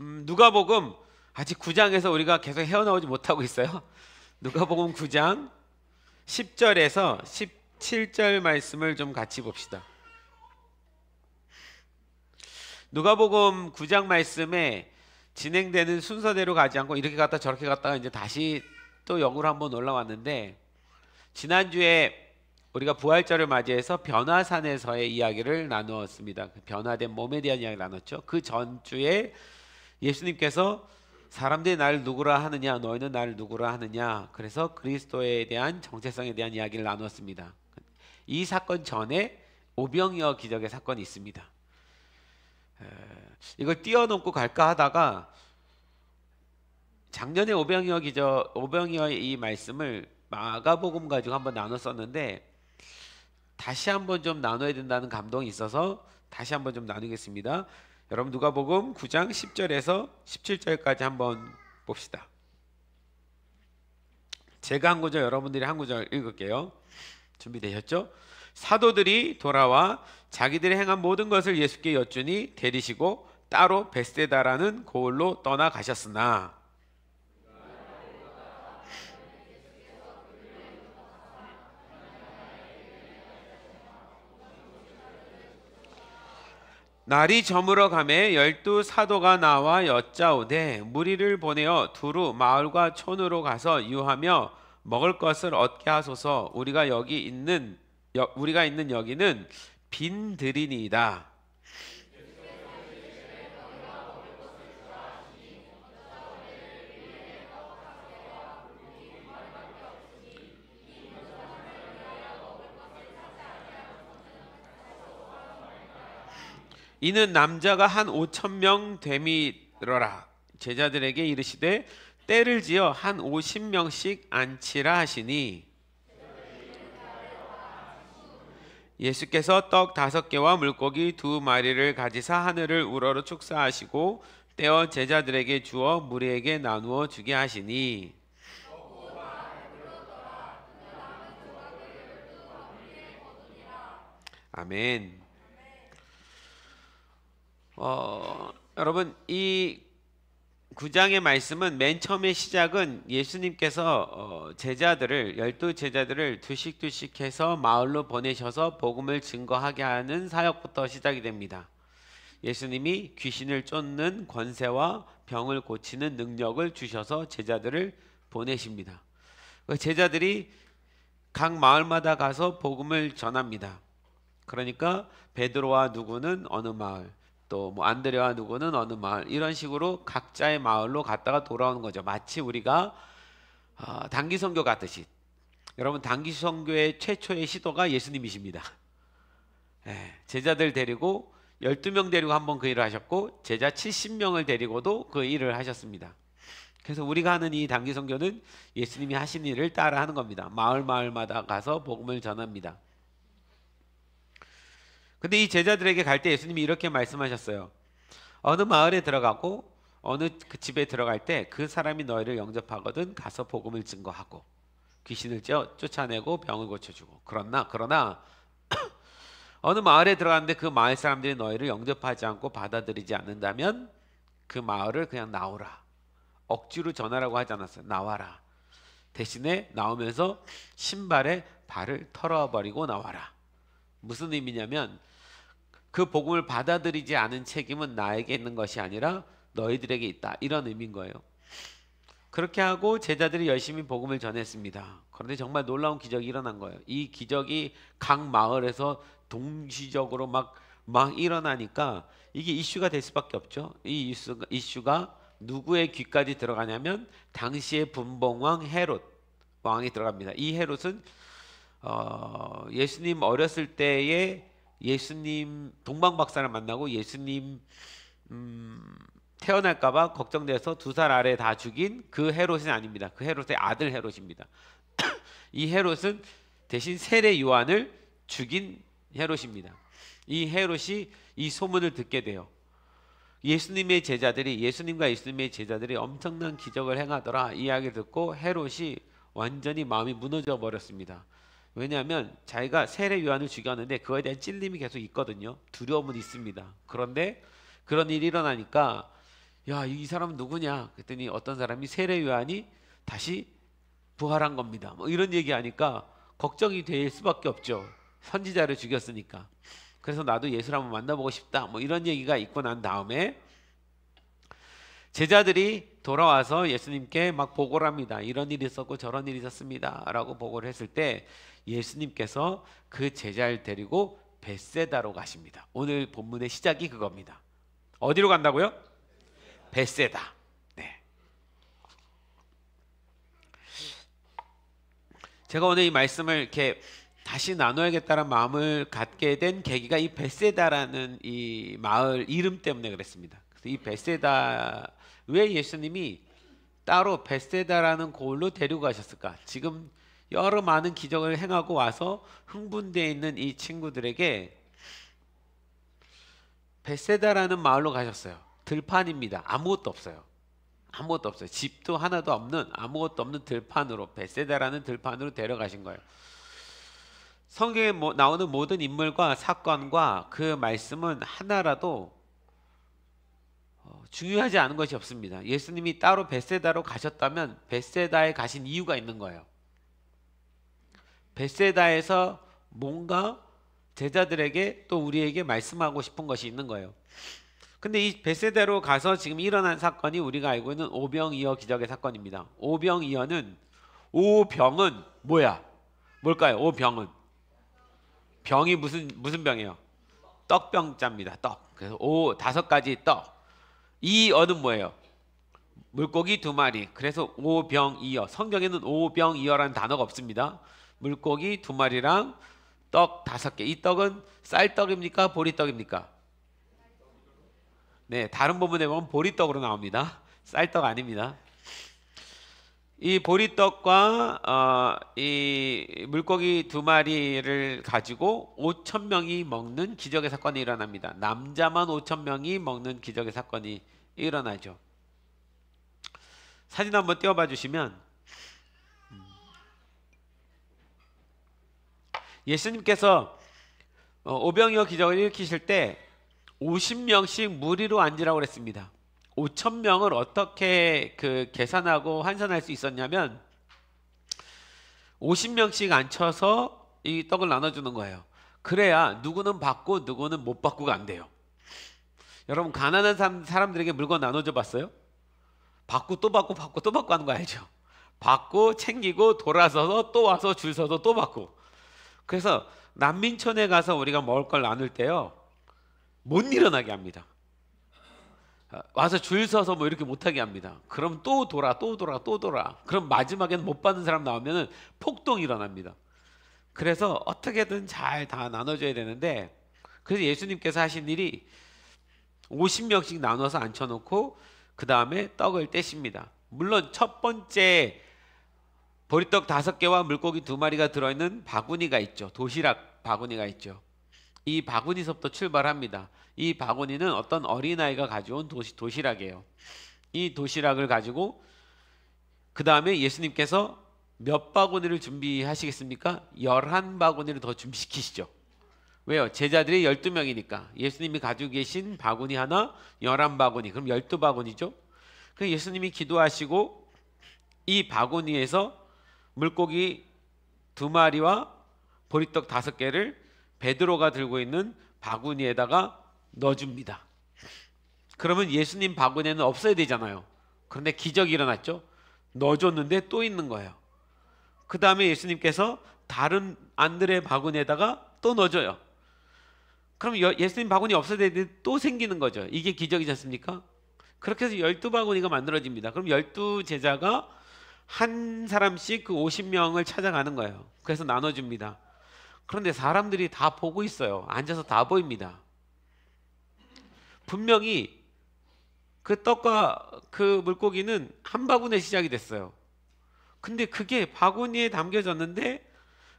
누가복음 아직 9장에서 우리가 계속 헤어나오지 못하고 있어요. 누가복음 9장 10절에서 17절 말씀을 좀 같이 봅시다. 누가복음 9장 말씀에 진행되는 순서대로 가지 않고 이렇게 갔다 저렇게 갔다가 이제 다시 또 역으로 한번 올라왔는데, 지난주에 우리가 부활절을 맞이해서 변화산에서의 이야기를 나누었습니다. 변화된 몸에 대한 이야기를 나눴죠. 그 전주에 예수님께서 사람들이 나를 누구라 하느냐, 너희는 나를 누구라 하느냐, 그래서 그리스도에 대한 정체성에 대한 이야기를 나누었습니다. 이 사건 전에 오병이어 기적의 사건이 있습니다. 이걸 뛰어넘고 갈까 하다가 작년에 오병이어의 이 말씀을 마가복음 가지고 한번 나눴었는데, 다시 한번 좀 나눠야 된다는 감동이 있어서 다시 한번 좀 나누겠습니다. 여러분, 누가복음 9장 10절에서 17절까지 한번 봅시다. 제가 한 구절, 여러분들이 한 구절 읽을게요. 준비되셨죠? 사도들이 돌아와 자기들이 행한 모든 것을 예수께 여쭈니 데리시고 따로 베세다라는 고을로 떠나가셨으나, 날이 저물어 가매 12사도가 나와 여짜오되 무리를 보내어 두루 마을과 촌으로 가서 유하며 먹을 것을 얻게 하소서. 우리가 있는 여기는 빈들이니이다. 이는 남자가 한 5,000명 되미러라. 제자들에게 이르시되 때를 지어 한 50명씩 앉히라 하시니, 예수께서 떡 5개와 물고기 2마리를 가지사 하늘을 우러러 축사하시고 떼어 제자들에게 주어 무리에게 나누어 주게 하시니, 아멘. 여러분, 이 9장의 말씀은 맨 처음에 시작은 예수님께서 12제자들을 두씩 해서 마을로 보내셔서 복음을 증거하게 하는 사역부터 시작이 됩니다. 예수님이 귀신을 쫓는 권세와 병을 고치는 능력을 주셔서 제자들을 보내십니다. 제자들이 각 마을마다 가서 복음을 전합니다. 그러니까 베드로와 누구는 어느 마을, 또 뭐 안드레와 누구는 어느 마을, 이런 식으로 각자의 마을로 갔다가 돌아오는 거죠. 마치 우리가 단기 선교 같듯이. 여러분, 단기 선교의 최초의 시도가 예수님이십니다. 제자들 데리고 12명 데리고 한번 그 일을 하셨고, 제자 70명을 데리고도 그 일을 하셨습니다. 그래서 우리가 하는 이 단기 선교는 예수님이 하신 일을 따라 하는 겁니다. 마을마다 가서 복음을 전합니다. 근데 이 제자들에게 갈 때 예수님이 이렇게 말씀하셨어요. 어느 마을에 들어가고 어느 그 집에 들어갈 때 그 사람이 너희를 영접하거든 가서 복음을 증거하고 귀신을 쫓아내고 병을 고쳐주고, 그러나 어느 마을에 들어갔는데 그 마을 사람들이 너희를 영접하지 않고 받아들이지 않는다면 그 마을을 그냥 나오라. 억지로 전하라고 하지 않았어요. 나와라. 대신에 나오면서 신발에 발을 털어버리고 나와라. 무슨 의미냐면, 그 복음을 받아들이지 않은 책임은 나에게 있는 것이 아니라 너희들에게 있다, 이런 의미인 거예요. 그렇게 하고 제자들이 열심히 복음을 전했습니다. 그런데 정말 놀라운 기적이 일어난 거예요. 이 기적이 각 마을에서 동시적으로 막 일어나니까 이게 이슈가 될 수밖에 없죠. 이 이슈가 누구의 귀까지 들어가냐면 당시의 분봉왕 헤롯 왕이 들어갑니다. 이 헤롯은 예수님 어렸을 때에 예수님 동방박사를 만나고 예수님 태어날까봐 걱정돼서 2살 아래 다 죽인 그 헤롯이 아닙니다. 그 헤롯의 아들 헤롯입니다. 이 헤롯은 대신 세례 요한을 죽인 헤롯입니다. 이 헤롯이 이 소문을 듣게 돼요. 예수님과 예수님의 제자들이 엄청난 기적을 행하더라, 이 이야기를 듣고 헤롯이 완전히 마음이 무너져 버렸습니다. 왜냐하면 자기가 세례 요한을 죽였는데 그거에 대한 찔림이 계속 있거든요. 두려움은 있습니다. 그런데 그런 일이 일어나니까 야, 이 사람은 누구냐? 그랬더니 어떤 사람이 세례 요한이 다시 부활한 겁니다. 뭐 이런 얘기하니까 걱정이 될 수밖에 없죠. 선지자를 죽였으니까. 그래서 나도 예수를 한번 만나보고 싶다. 뭐 이런 얘기가 있고 난 다음에 제자들이 돌아와서 예수님께 막 보고를 합니다. 이런 일이 있었고 저런 일이 있었습니다 라고 보고를 했을 때 예수님께서 그 제자를 데리고 벳세다로 가십니다. 오늘 본문의 시작이 그겁니다. 어디로 간다고요? 벳세다. 네. 제가 오늘 이 말씀을 이렇게 다시 나눠야겠다는 마음을 갖게 된 계기가 이 벳세다라는 이 마을 이름 때문에 그랬습니다. 그래서 이 벳세다, 왜 예수님이 따로 벳세다라는 곳으로 데리고 가셨을까? 지금 여러 많은 기적을 행하고 와서 흥분되어 있는 이 친구들에게 벳세다라는 마을로 가셨어요. 들판입니다. 아무것도 없어요. 아무것도 없어요. 집도 하나도 없는, 아무것도 없는 들판으로, 벳세다라는 들판으로 데려가신 거예요. 성경에 나오는 모든 인물과 사건과 그 말씀은 하나라도 중요하지 않은 것이 없습니다. 예수님이 따로 벳세다로 가셨다면 벳세다에 가신 이유가 있는 거예요. 벳세다에서 뭔가 제자들에게 또 우리에게 말씀하고 싶은 것이 있는 거예요. 근데 이 벳세다로 가서 지금 일어난 사건이 우리가 알고 있는 오병이어 기적의 사건입니다. 오병이어는, 오병은 뭐야? 뭘까요? 오병은 병이 무슨 병이에요? 떡병자입니다. 떡. 그래서 오 5가지 떡. 이어는 뭐예요? 물고기 2마리. 그래서 오병이어. 성경에는 오병이어라는 단어가 없습니다. 물고기 2마리랑 떡 5개. 이 떡은 쌀떡입니까? 보리떡입니까? 네, 다른 본문에 보면 보리떡으로 나옵니다. 쌀떡 아닙니다. 이 보리떡과 이 물고기 2마리를 가지고 5,000명이 먹는 기적의 사건이 일어납니다. 남자만 5,000명이 먹는 기적의 사건이 일어나죠. 사진 한번 띄워봐 주시면, 예수님께서 오병이어 기적을 일으키실 때 50명씩 무리로 앉으라고 그랬습니다. 5,000명을 어떻게 계산하고 환산할 수 있었냐면 50명씩 앉혀서 이 떡을 나눠주는 거예요. 그래야 누구는 받고 누구는 못 받고가 안 돼요. 여러분, 가난한 사람들에게 물건 나눠줘 봤어요? 받고 또 받고 받고 또 받고 하는 거 알죠? 받고 챙기고 돌아서서 또 와서 줄 서서 또 받고. 그래서 난민촌에 가서 우리가 먹을 걸 나눌 때요, 못 일어나게 합니다. 와서 줄 서서 뭐 이렇게 못하게 합니다. 그럼 또 돌아. 그럼 마지막에는 못 받는 사람 나오면 폭동이 일어납니다. 그래서 어떻게든 잘 다 나눠줘야 되는데, 그래서 예수님께서 하신 일이 50명씩 나눠서 앉혀놓고 그 다음에 떡을 떼십니다. 물론 첫 번째 보리떡 5개와 물고기 2마리가 들어있는 바구니가 있죠. 도시락 바구니가 있죠. 이 바구니서부터 출발합니다. 이 바구니는 어떤 어린아이가 가져온 도시락이에요. 이 도시락을 가지고 그 다음에 예수님께서 몇 바구니를 준비하시겠습니까? 11바구니를 더 준비시키시죠. 왜요? 제자들이 12명이니까 예수님이 가지고 계신 바구니 하나 11바구니, 그럼 12바구니죠. 그래서 예수님이 기도하시고 이 바구니에서 물고기 2마리와 보리떡 5개를 베드로가 들고 있는 바구니에다가 넣어줍니다. 그러면 예수님 바구니에는 없어야 되잖아요. 그런데 기적이 일어났죠. 넣어줬는데 또 있는 거예요. 그 다음에 예수님께서 다른 안들의 바구니에다가 또 넣어줘요. 그럼 예수님 바구니 없어야 되는데 또 생기는 거죠. 이게 기적이지 않습니까? 그렇게 해서 12바구니가 만들어집니다. 그럼 12제자가 한 사람씩 그 50명을 찾아가는 거예요. 그래서 나눠줍니다. 그런데 사람들이 다 보고 있어요. 앉아서 다 보입니다. 분명히 그 떡과 그 물고기는 한 바구니에 시작이 됐어요. 근데 그게 바구니에 담겨졌는데,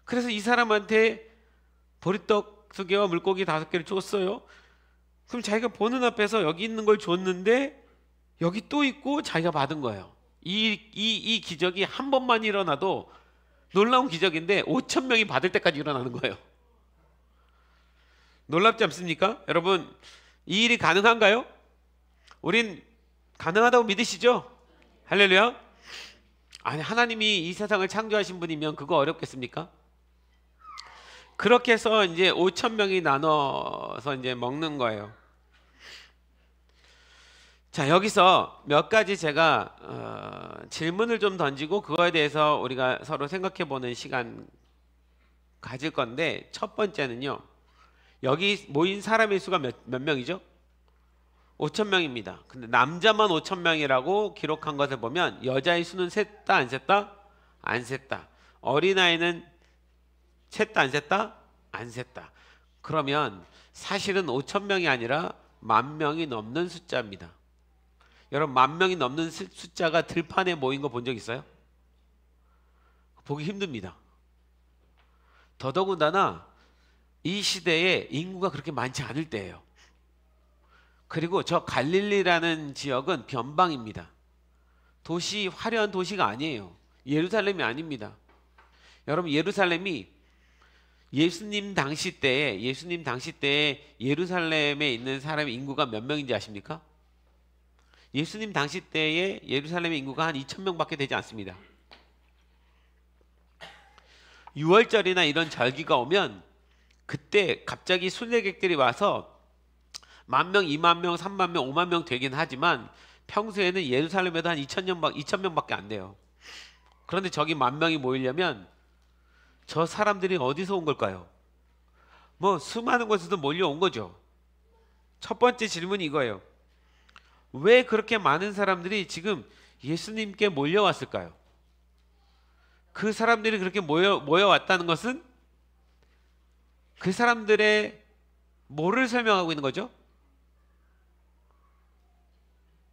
그래서 이 사람한테 보리떡 2개와 물고기 5개를 줬어요. 그럼 자기가 보는 앞에서 여기 있는 걸 줬는데 여기 또 있고 자기가 받은 거예요. 이 기적이 한 번만 일어나도 놀라운 기적인데 5,000명이 받을 때까지 일어나는 거예요. 놀랍지 않습니까? 여러분, 이 일이 가능한가요? 우린 가능하다고 믿으시죠? 할렐루야. 아니, 하나님이 이 세상을 창조하신 분이면 그거 어렵겠습니까? 그렇게 해서 이제 5천 명이 나눠서 이제 먹는 거예요. 자, 여기서 몇 가지 제가 질문을 좀 던지고 그거에 대해서 우리가 서로 생각해 보는 시간 가질 건데, 첫 번째는요, 여기 모인 사람의 수가 몇 명이죠? 5천 명입니다. 근데 남자만 5천 명이라고 기록한 것을 보면 여자의 수는 셌다 안 셌다? 안 셌다. 어린아이는 셌다 안 셌다? 안 셌다. 그러면 사실은 5천 명이 아니라 10,000명이 넘는 숫자입니다. 여러분, 10,000명이 넘는 숫자가 들판에 모인 거 본 적 있어요? 보기 힘듭니다. 더더군다나 이 시대에 인구가 그렇게 많지 않을 때예요. 그리고 저 갈릴리라는 지역은 변방입니다. 도시, 화려한 도시가 아니에요. 예루살렘이 아닙니다. 여러분, 예루살렘이 예수님 당시 때에 예루살렘에 있는 사람의 인구가 몇 명인지 아십니까? 예수님 당시 때에 예루살렘의 인구가 한 2,000명밖에 되지 않습니다. 6월절이나 이런 절기가 오면 그때 갑자기 순례객들이 와서 10,000명, 20,000명, 30,000명, 50,000명 되긴 하지만 평소에는 예루살렘에도 한 2,000명밖에 안 돼요. 그런데 저기 10,000명이 모이려면 저 사람들이 어디서 온 걸까요? 뭐 수많은 곳에서 몰려온 거죠. 첫 번째 질문이 이거예요. 왜 그렇게 많은 사람들이 지금 예수님께 몰려왔을까요? 그 사람들이 그렇게 모여왔다는 것은 그 사람들의 뭐를 설명하고 있는 거죠?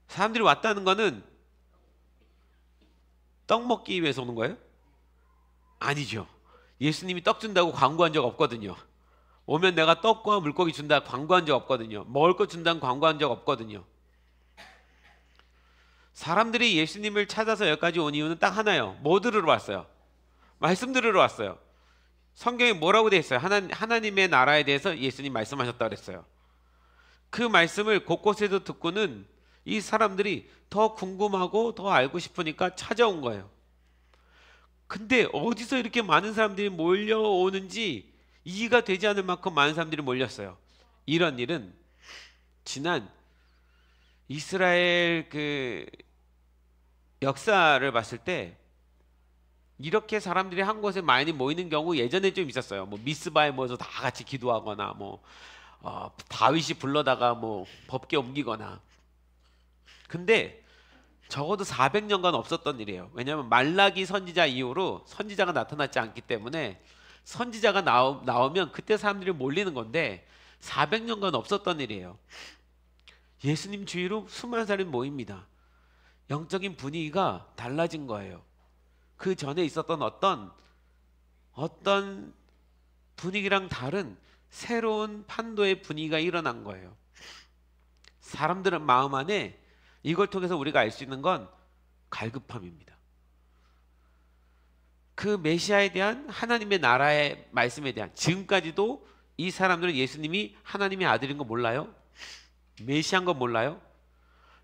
사람들이 왔다는 거는 떡 먹기 위해서 오는 거예요? 아니죠. 예수님이 떡 준다고 광고한 적 없거든요. 오면 내가 떡과 물고기 준다 광고한 적 없거든요. 먹을 거 준다는 광고한 적 없거든요. 사람들이 예수님을 찾아서 여기까지 온 이유는 딱 하나예요. 뭐 들으러 왔어요? 말씀 들으러 왔어요. 성경에 뭐라고 되어 있어요? 하나님의 나라에 대해서 예수님 말씀하셨다고 그랬어요. 그 말씀을 곳곳에서 듣고는 이 사람들이 더 궁금하고 더 알고 싶으니까 찾아온 거예요. 근데 어디서 이렇게 많은 사람들이 몰려오는지 이해가 되지 않을 만큼 많은 사람들이 몰렸어요. 이런 일은 지난 이스라엘 그 역사를 봤을 때 이렇게 사람들이 한 곳에 많이 모이는 경우 예전에 좀 있었어요. 뭐 미스바에 모여서 다 같이 기도하거나 뭐 다윗이 불러다가 뭐 법궤 옮기거나. 근데 적어도 400년간 없었던 일이에요. 왜냐하면 말라기 선지자 이후로 선지자가 나타나지 않기 때문에 선지자가 나오면 그때 사람들이 몰리는 건데 400년간 없었던 일이에요. 예수님 주위로 수많은 사람이 모입니다. 영적인 분위기가 달라진 거예요. 그 전에 있었던 어떤 분위기랑 다른 새로운 판도의 분위기가 일어난 거예요. 사람들은 마음 안에 이걸 통해서 우리가 알 수 있는 건 갈급함입니다. 그 메시아에 대한 하나님의 나라의 말씀에 대한, 지금까지도 이 사람들은 예수님이 하나님의 아들인 거 몰라요? 메시아인 거 몰라요?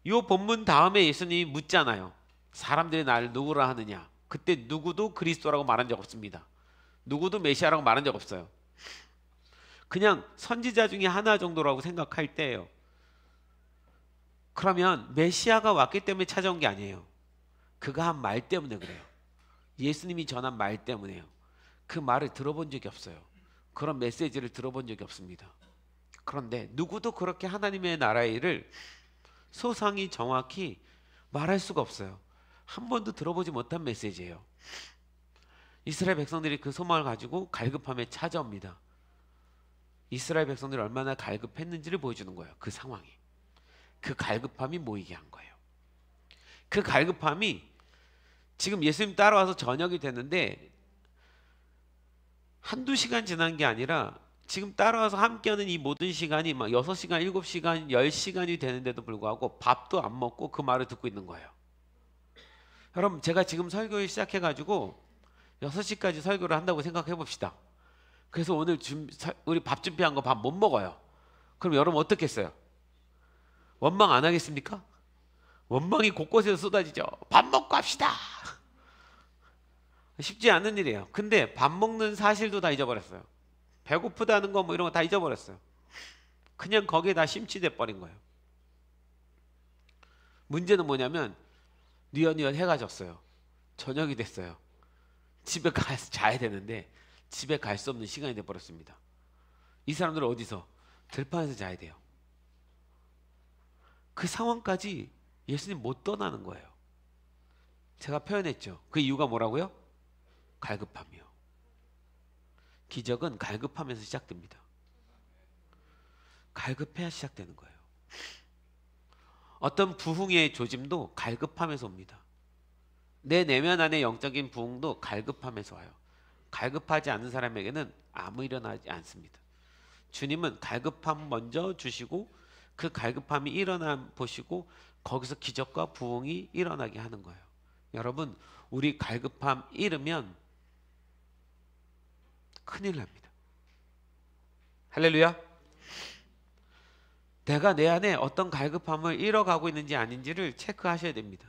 이 본문 다음에 예수님이 묻잖아요. 사람들이 나를 누구라 하느냐? 그때 누구도 그리스도라고 말한 적 없습니다. 누구도 메시아라고 말한 적 없어요. 그냥 선지자 중에 하나 정도라고 생각할 때예요. 그러면 메시아가 왔기 때문에 찾아온 게 아니에요. 그가 한 말 때문에 그래요. 예수님이 전한 말 때문에요. 그 말을 들어본 적이 없어요. 그런 메시지를 들어본 적이 없습니다. 그런데 누구도 그렇게 하나님의 나라의 일을 소상히 정확히 말할 수가 없어요. 한 번도 들어보지 못한 메시지예요. 이스라엘 백성들이 그 소망을 가지고 갈급함에 찾아옵니다. 이스라엘 백성들이 얼마나 갈급했는지를 보여주는 거예요. 그 상황이. 그 갈급함이 모이게 한 거예요. 그 갈급함이 지금 예수님 따라와서 저녁이 됐는데 한두 시간 지난 게 아니라 지금 따라와서 함께하는 이 모든 시간이 막 6시간, 7시간, 10시간이 되는데도 불구하고 밥도 안 먹고 그 말을 듣고 있는 거예요. 여러분, 제가 지금 설교를 시작해가지고 6시까지 설교를 한다고 생각해 봅시다. 그래서 오늘 우리 밥 준비한 거 밥 못 먹어요. 그럼 여러분 어떻겠어요? 원망 안 하겠습니까? 원망이 곳곳에서 쏟아지죠. 밥 먹고 합시다. 쉽지 않은 일이에요. 근데 밥 먹는 사실도 다 잊어버렸어요. 배고프다는 거 뭐 이런 거 다 잊어버렸어요. 그냥 거기에 다 심취돼 버린 거예요. 문제는 뭐냐면 뉘엿뉘엿 해가 졌어요. 저녁이 됐어요. 집에 가서 자야 되는데 집에 갈 수 없는 시간이 돼버렸습니다. 이 사람들은 어디서? 들판에서 자야 돼요. 그 상황까지 예수님 못 떠나는 거예요. 제가 표현했죠. 그 이유가 뭐라고요? 갈급함이요. 기적은 갈급하면서 시작됩니다. 갈급해야 시작되는 거예요. 어떤 부흥의 조짐도 갈급하면서 옵니다. 내 내면 안의 영적인 부흥도 갈급하면서 와요. 갈급하지 않은 사람에게는 아무 일어나지 않습니다. 주님은 갈급함 먼저 주시고 그 갈급함이 일어나 보시고 거기서 기적과 부흥이 일어나게 하는 거예요. 여러분, 우리 갈급함 잃으면 큰일 납니다. 할렐루야. 내가 내 안에 어떤 갈급함을 잃어가고 있는지 아닌지를 체크하셔야 됩니다.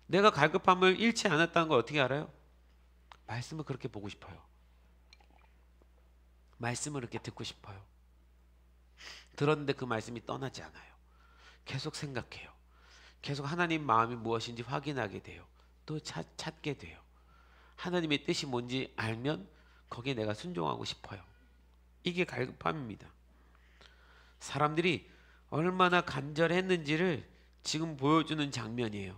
내가 갈급함을 잃지 않았다는 걸 어떻게 알아요? 말씀을 그렇게 보고 싶어요. 말씀을 이렇게 듣고 싶어요. 들었는데 그 말씀이 떠나지 않아요. 계속 생각해요. 계속 하나님 마음이 무엇인지 확인하게 돼요. 또 찾게 돼요. 하나님의 뜻이 뭔지 알면 거기에 내가 순종하고 싶어요. 이게 갈급함입니다. 사람들이 얼마나 간절했는지를 지금 보여주는 장면이에요.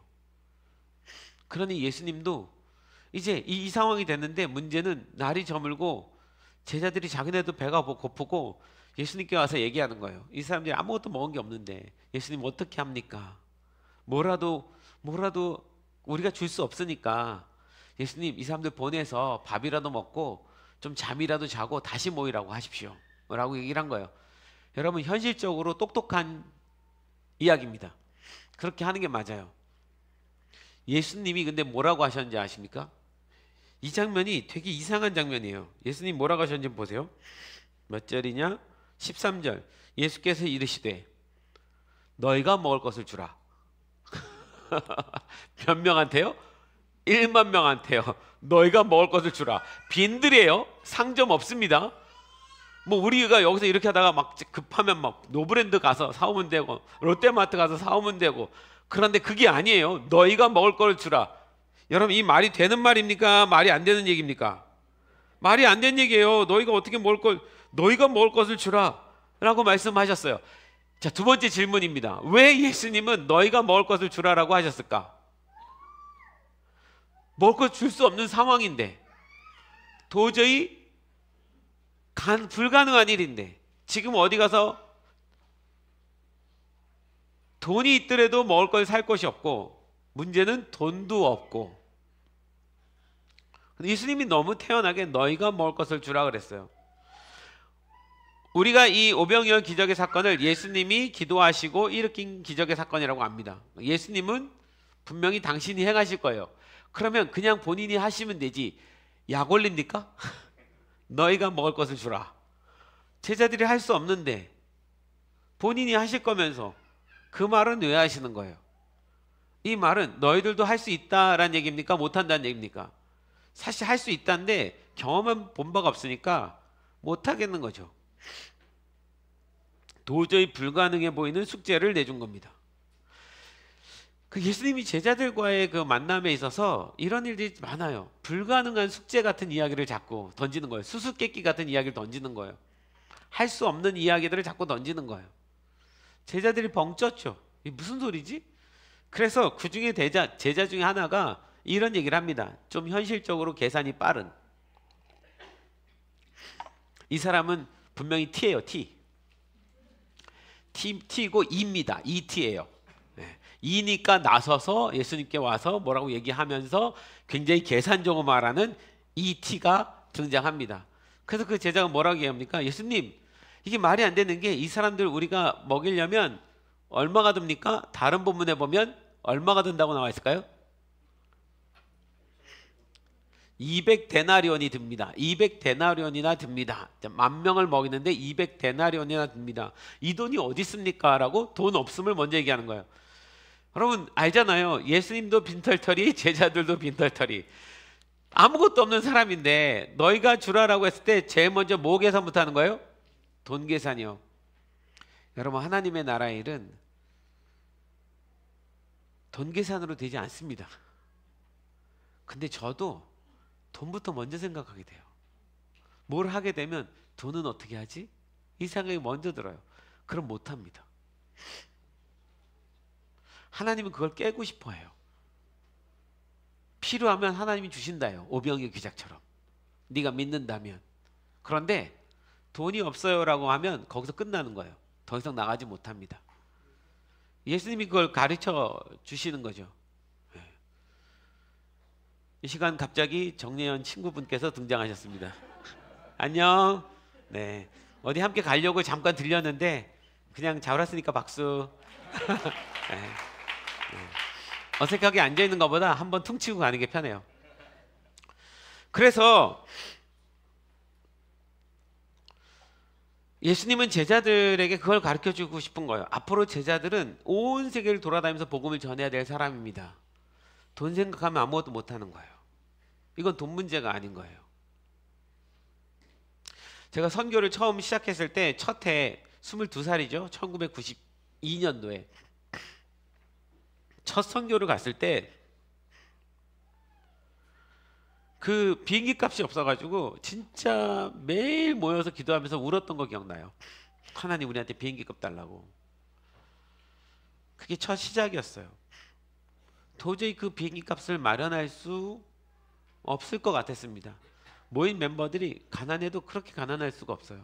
그러니 예수님도 이제 이 상황이 됐는데 문제는 날이 저물고 제자들이 자기네도 배가 고프고 예수님께 와서 얘기하는 거예요. 이 사람들이 아무것도 먹은 게 없는데 예수님 어떻게 합니까? 뭐라도 우리가 줄 수 없으니까 예수님 이 사람들 보내서 밥이라도 먹고 좀 잠이라도 자고 다시 모이라고 하십시오 라고 얘기를 한 거예요. 여러분, 현실적으로 똑똑한 이야기입니다. 그렇게 하는 게 맞아요. 예수님이 근데 뭐라고 하셨는지 아십니까? 이 장면이 되게 이상한 장면이에요. 예수님 뭐라고 하셨는지 보세요. 몇 절이냐? 13절. 예수께서 이르시되 너희가 먹을 것을 주라. 몇 명한테요? 1만 명한테요. 너희가 먹을 것을 주라. 빈들이에요. 상점 없습니다. 뭐 우리가 여기서 이렇게 하다가 막 급하면 막 노브랜드 가서 사오면 되고 롯데마트 가서 사오면 되고, 그런데 그게 아니에요. 너희가 먹을 걸 주라. 여러분, 이 말이 되는 말입니까? 말이 안 되는 얘기입니까? 말이 안 되는 얘기예요. 너희가 어떻게 너희가 먹을 것을 주라 라고 말씀하셨어요. 자, 두 번째 질문입니다. 왜 예수님은 너희가 먹을 것을 주라라고 하셨을까? 먹을 것 줄 수 없는 상황인데, 도저히 불가능한 일인데, 지금 어디 가서 돈이 있더라도 먹을 걸 살 것이 없고, 문제는 돈도 없고, 예수님이 너무 태연하게 너희가 먹을 것을 주라 그랬어요. 우리가 이 오병이어 기적의 사건을 예수님이 기도하시고 일으킨 기적의 사건이라고 합니다. 예수님은 분명히 당신이 행하실 거예요. 그러면 그냥 본인이 하시면 되지, 약 올립니까? 너희가 먹을 것을 주라. 제자들이 할 수 없는데 본인이 하실 거면서 그 말은 왜 하시는 거예요? 이 말은 너희들도 할 수 있다라는 얘기입니까? 못한다는 얘기입니까? 사실 할 수 있다는데 경험은 본 바가 없으니까 못하겠는 거죠. 도저히 불가능해 보이는 숙제를 내준 겁니다. 그 예수님이 제자들과의 그 만남에 있어서 이런 일들이 많아요. 불가능한 숙제 같은 이야기를 자꾸 던지는 거예요. 수수께끼 같은 이야기를 던지는 거예요. 할 수 없는 이야기들을 자꾸 던지는 거예요. 제자들이 벙쪘죠. 이게 무슨 소리지? 그래서 그 중에 제자 중에 하나가 이런 얘기를 합니다. 좀 현실적으로 계산이 빠른. 이 사람은 분명히 T예요. T고 E입니다. ET예요. E니까 나서서 예수님께 와서 뭐라고 얘기하면서 굉장히 계산적으로 말하는 ET가 등장합니다. 그래서 그 제자가 뭐라고 얘기합니까? 예수님, 이게 말이 안 되는 게 이 사람들 우리가 먹이려면 얼마가 듭니까? 다른 본문에 보면 얼마가 든다고 나와 있을까요? 200데나리온이 듭니다. 200데나리온이나 듭니다. 10,000명을 먹이는데 200데나리온이나 듭니다. 이 돈이 어디 있습니까? 라고 돈 없음을 먼저 얘기하는 거예요. 여러분 알잖아요. 예수님도 빈털터리, 제자들도 빈털터리. 아무것도 없는 사람인데 너희가 주라라고 했을 때 제일 먼저 뭐 계산부터 하는 거예요? 돈 계산이요. 여러분 하나님의 나라의 일은 돈 계산으로 되지 않습니다. 근데 저도 돈부터 먼저 생각하게 돼요. 뭘 하게 되면 돈은 어떻게 하지? 이 생각이 먼저 들어요. 그럼 못합니다. 하나님은 그걸 깨고 싶어 해요. 필요하면 하나님이 주신다요. 오병이어 기적처럼. 네가 믿는다면. 그런데 돈이 없어요 라고 하면 거기서 끝나는 거예요. 더 이상 나가지 못합니다. 예수님이 그걸 가르쳐 주시는 거죠. 이 시간 갑자기 정예현 친구분께서 등장하셨습니다. 안녕. 네, 어디 함께 가려고 잠깐 들렸는데 그냥 잘 왔으니까 박수. 네. 네. 어색하게 앉아있는 것보다 한번 퉁치고 가는 게 편해요. 그래서 예수님은 제자들에게 그걸 가르쳐주고 싶은 거예요. 앞으로 제자들은 온 세계를 돌아다니면서 복음을 전해야 될 사람입니다. 돈 생각하면 아무것도 못하는 거예요. 이건 돈 문제가 아닌 거예요. 제가 선교를 처음 시작했을 때 첫 해 22살이죠. 1992년도에 첫 선교를 갔을 때 그 비행기 값이 없어가지고 진짜 매일 모여서 기도하면서 울었던 거 기억나요. 하나님 우리한테 비행기 값 달라고. 그게 첫 시작이었어요. 도저히 그 비행기 값을 마련할 수 없을 것 같았습니다. 모인 멤버들이 가난해도 그렇게 가난할 수가 없어요.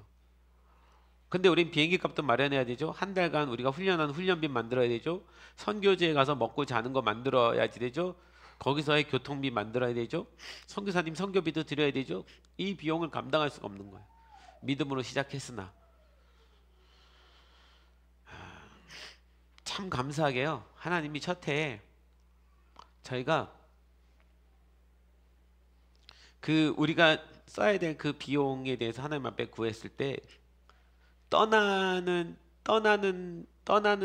근데 우린 비행기 값도 마련해야 되죠. 한 달간 우리가 훈련한 훈련비 만들어야 되죠. 선교지에 가서 먹고 자는 거 만들어야지 되죠. 거기서의 교통비 만들어야 되죠. 선교사님 선교비도 드려야 되죠. 이 비용을 감당할 수가 없는 거예요. 믿음으로 시작했으나 참 감사하게요. 하나님이 첫 해에 저희가 그 우리가 써야 될 그 비용에 대해서 하나님 앞에 구했을 때 떠나는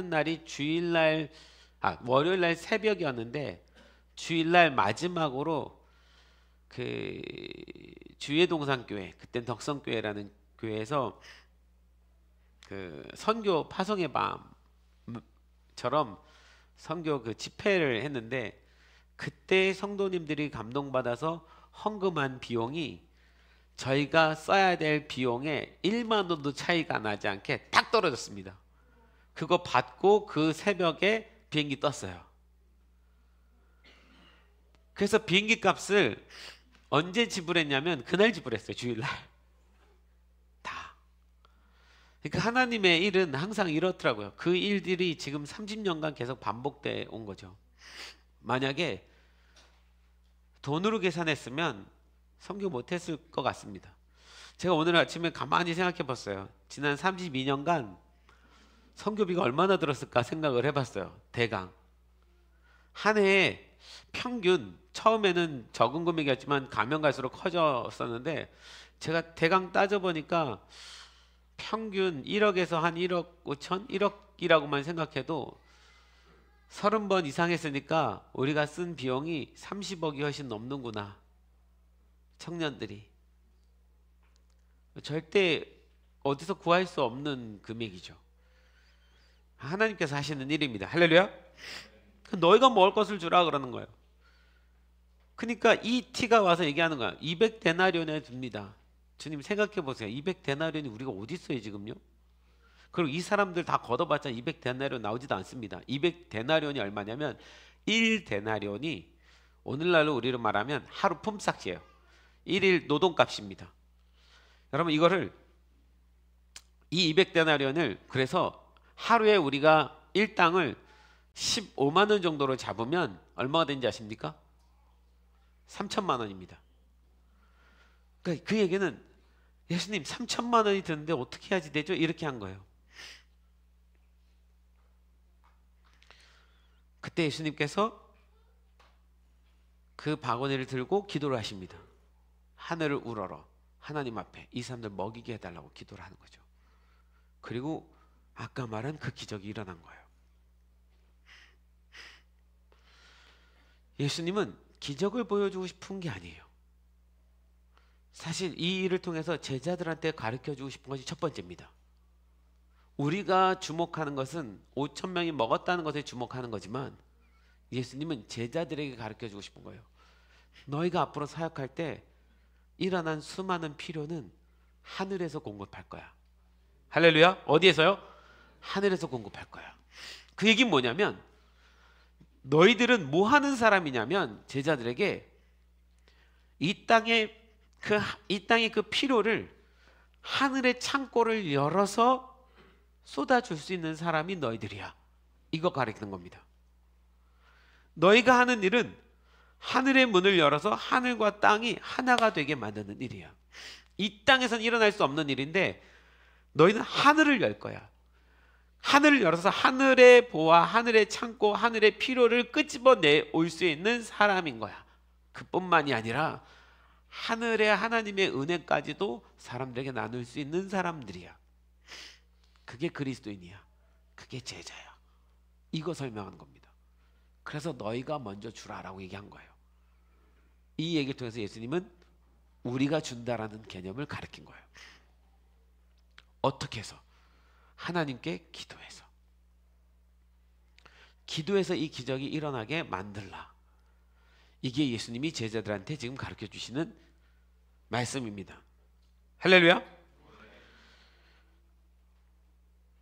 날이 주일날 월요일날 새벽이었는데 주일날 마지막으로 그 주예동산교회 그땐 덕성교회라는 교회에서 그 선교 파송의 밤처럼 선교 그 집회를 했는데 그때 성도님들이 감동받아서 헌금한 비용이 저희가 써야 될 비용에 1만 원도 차이가 나지 않게 딱 떨어졌습니다. 그거 받고 그 새벽에 비행기 떴어요. 그래서 비행기 값을 언제 지불했냐면 그날 지불했어요. 주일날. 다. 그러니까 하나님의 일은 항상 이렇더라고요. 그 일들이 지금 30년간 계속 반복돼 온 거죠. 만약에 돈으로 계산했으면 선교 못했을 것 같습니다. 제가 오늘 아침에 가만히 생각해 봤어요. 지난 32년간 선교비가 얼마나 들었을까 생각을 해봤어요. 대강 한 해에 평균 처음에는 적은 금액이었지만 가면 갈수록 커졌었는데 제가 대강 따져보니까 평균 1억에서 한 1억 5천 1억이라고만 생각해도 30번 이상 했으니까 우리가 쓴 비용이 30억이 훨씬 넘는구나. 청년들이 절대 어디서 구할 수 없는 금액이죠. 하나님께서 하시는 일입니다. 할렐루야. 너희가 먹을 것을 주라 그러는 거예요. 그러니까 이 티가 와서 얘기하는 거야. 200데나리온에 줍니다. 주님 생각해 보세요. 200데나리온이 우리가 어디 있어요 지금요? 그리고 이 사람들 다 걷어봤자 200데나리온 나오지도 않습니다. 200데나리온이 얼마냐면 1데나리온이 오늘날로 우리로 말하면 하루 품삯이에요. 1일 노동값입니다. 여러분 이거를 이 200데나리온을 그래서 하루에 우리가 일당을 15만 원 정도로 잡으면 얼마가 되는지 아십니까? 3천만 원입니다. 그러니까 그 얘기는 예수님 3천만 원이 드는데 어떻게 해야지 되죠? 이렇게 한 거예요. 그때 예수님께서 그 바구니를 들고 기도를 하십니다. 하늘을 우러러 하나님 앞에 이 사람들 먹이게 해달라고 기도를 하는 거죠. 그리고 아까 말한 그 기적이 일어난 거예요. 예수님은 기적을 보여주고 싶은 게 아니에요. 사실 이 일을 통해서 제자들한테 가르쳐주고 싶은 것이 첫 번째입니다. 우리가 주목하는 것은 5천 명이 먹었다는 것에 주목하는 거지만 예수님은 제자들에게 가르쳐주고 싶은 거예요. 너희가 앞으로 사역할 때 일어난 수많은 필요는 하늘에서 공급할 거야. 할렐루야. 어디에서요? 하늘에서 공급할 거야. 그 얘기는 뭐냐면 너희들은 뭐 하는 사람이냐면 제자들에게 이 땅의 그 필요를 하늘의 창고를 열어서 쏟아줄 수 있는 사람이 너희들이야. 이거 가르치는 겁니다. 너희가 하는 일은 하늘의 문을 열어서 하늘과 땅이 하나가 되게 만드는 일이야. 이 땅에서는 일어날 수 없는 일인데 너희는 하늘을 열 거야. 하늘을 열어서 하늘의 보화, 하늘의 창고, 하늘의 필요를 끄집어내 올 수 있는 사람인 거야. 그뿐만이 아니라 하늘의 하나님의 은혜까지도 사람들에게 나눌 수 있는 사람들이야. 그게 그리스도인이야. 그게 제자야. 이거 설명하는 겁니다. 그래서 너희가 먼저 주라라고 얘기한 거예요. 이 얘기를 통해서 예수님은 우리가 준다라는 개념을 가르친 거예요. 어떻게 해서? 하나님께 기도해서. 기도해서 이 기적이 일어나게 만들라. 이게 예수님이 제자들한테 지금 가르쳐 주시는 말씀입니다. 할렐루야.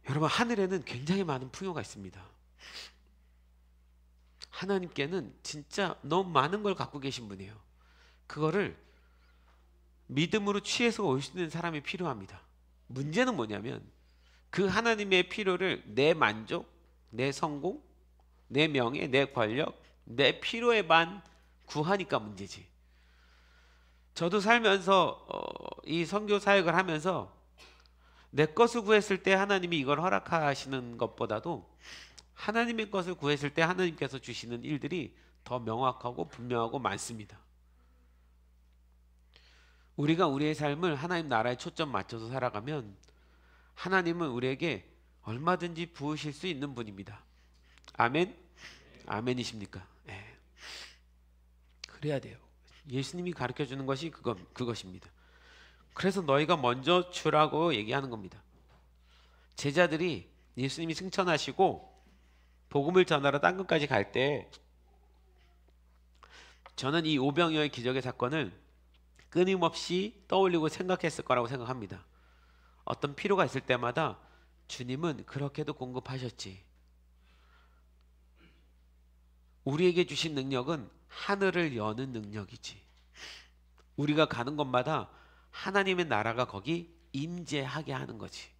여러분, 하늘에는 굉장히 많은 풍요가 있습니다. 하나님께는 진짜 너무 많은 걸 갖고 계신 분이에요. 그거를 믿음으로 취해서 올 수 있는 사람이 필요합니다. 문제는 뭐냐면 그 하나님의 필요를 내 만족, 내 성공, 내 명예, 내 권력, 내 필요에만 구하니까 문제지. 저도 살면서 이 선교 사역을 하면서 내 것을 구했을 때 하나님이 이걸 허락하시는 것보다도 하나님의 것을 구했을 때 하나님께서 주시는 일들이 더 명확하고 분명하고 많습니다. 우리가 우리의 삶을 하나님 나라에 초점 맞춰서 살아가면 하나님은 우리에게 얼마든지 부으실 수 있는 분입니다. 아멘? 아멘이십니까? 네. 그래야 돼요. 예수님이 가르쳐주는 것이 그것입니다. 그래서 너희가 먼저 주라고 얘기하는 겁니다. 제자들이 예수님이 승천하시고 복음을 전하러 땅 끝까지 갈 때 저는 이 오병이어의 기적의 사건을 끊임없이 떠올리고 생각했을 거라고 생각합니다. 어떤 필요가 있을 때마다 주님은 그렇게도 공급하셨지. 우리에게 주신 능력은 하늘을 여는 능력이지. 우리가 가는 곳마다 하나님의 나라가 거기 임재하게 하는 거지.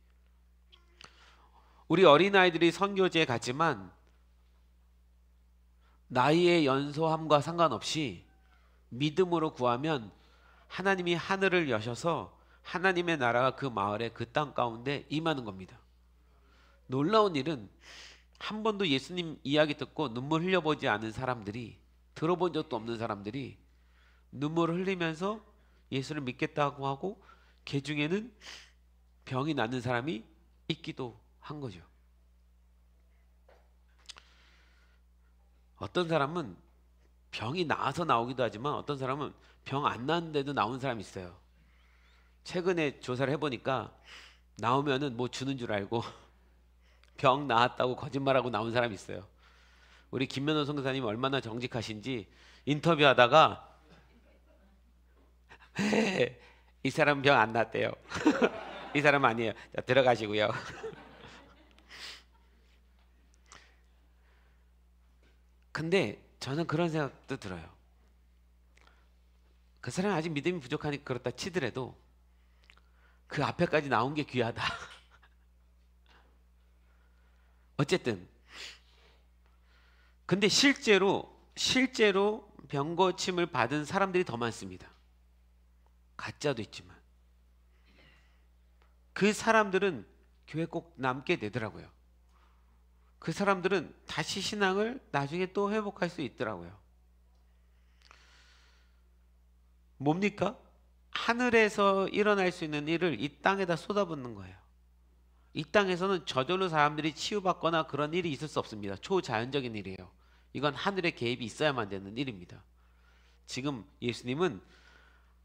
우리 어린아이들이 선교지에 갔지만 나이의 연소함과 상관없이 믿음으로 구하면 하나님이 하늘을 여셔서 하나님의 나라가 그 마을에 그 땅 가운데 임하는 겁니다. 놀라운 일은 한 번도 예수님 이야기 듣고 눈물 흘려보지 않은 사람들이, 들어본 적도 없는 사람들이 눈물을 흘리면서 예수를 믿겠다고 하고 그 중에는 병이 낫는 사람이 있기도 한 거죠. 어떤 사람은 병이 나아서 나오기도 하지만 어떤 사람은 병 안 나는데도 나온 사람이 있어요. 최근에 조사를 해보니까 나오면은 뭐 주는 줄 알고 병 나았다고 거짓말하고 나온 사람이 있어요. 우리 김면호 선교사님 얼마나 정직하신지 인터뷰하다가 이 사람 병 안 났대요. 이 사람 아니에요. 자, 들어가시고요. 근데 저는 그런 생각도 들어요. 그 사람이 아직 믿음이 부족하니까 그렇다 치더라도 그 앞에까지 나온 게 귀하다. 어쨌든 근데 실제로 병 고침을 받은 사람들이 더 많습니다. 가짜도 있지만 그 사람들은 교회 꼭 남게 되더라고요. 그 사람들은 다시 신앙을 나중에 또 회복할 수 있더라고요. 뭡니까? 하늘에서 일어날 수 있는 일을 이 땅에다 쏟아붓는 거예요. 이 땅에서는 저절로 사람들이 치유받거나 그런 일이 있을 수 없습니다. 초자연적인 일이에요. 이건 하늘의 개입이 있어야만 되는 일입니다. 지금 예수님은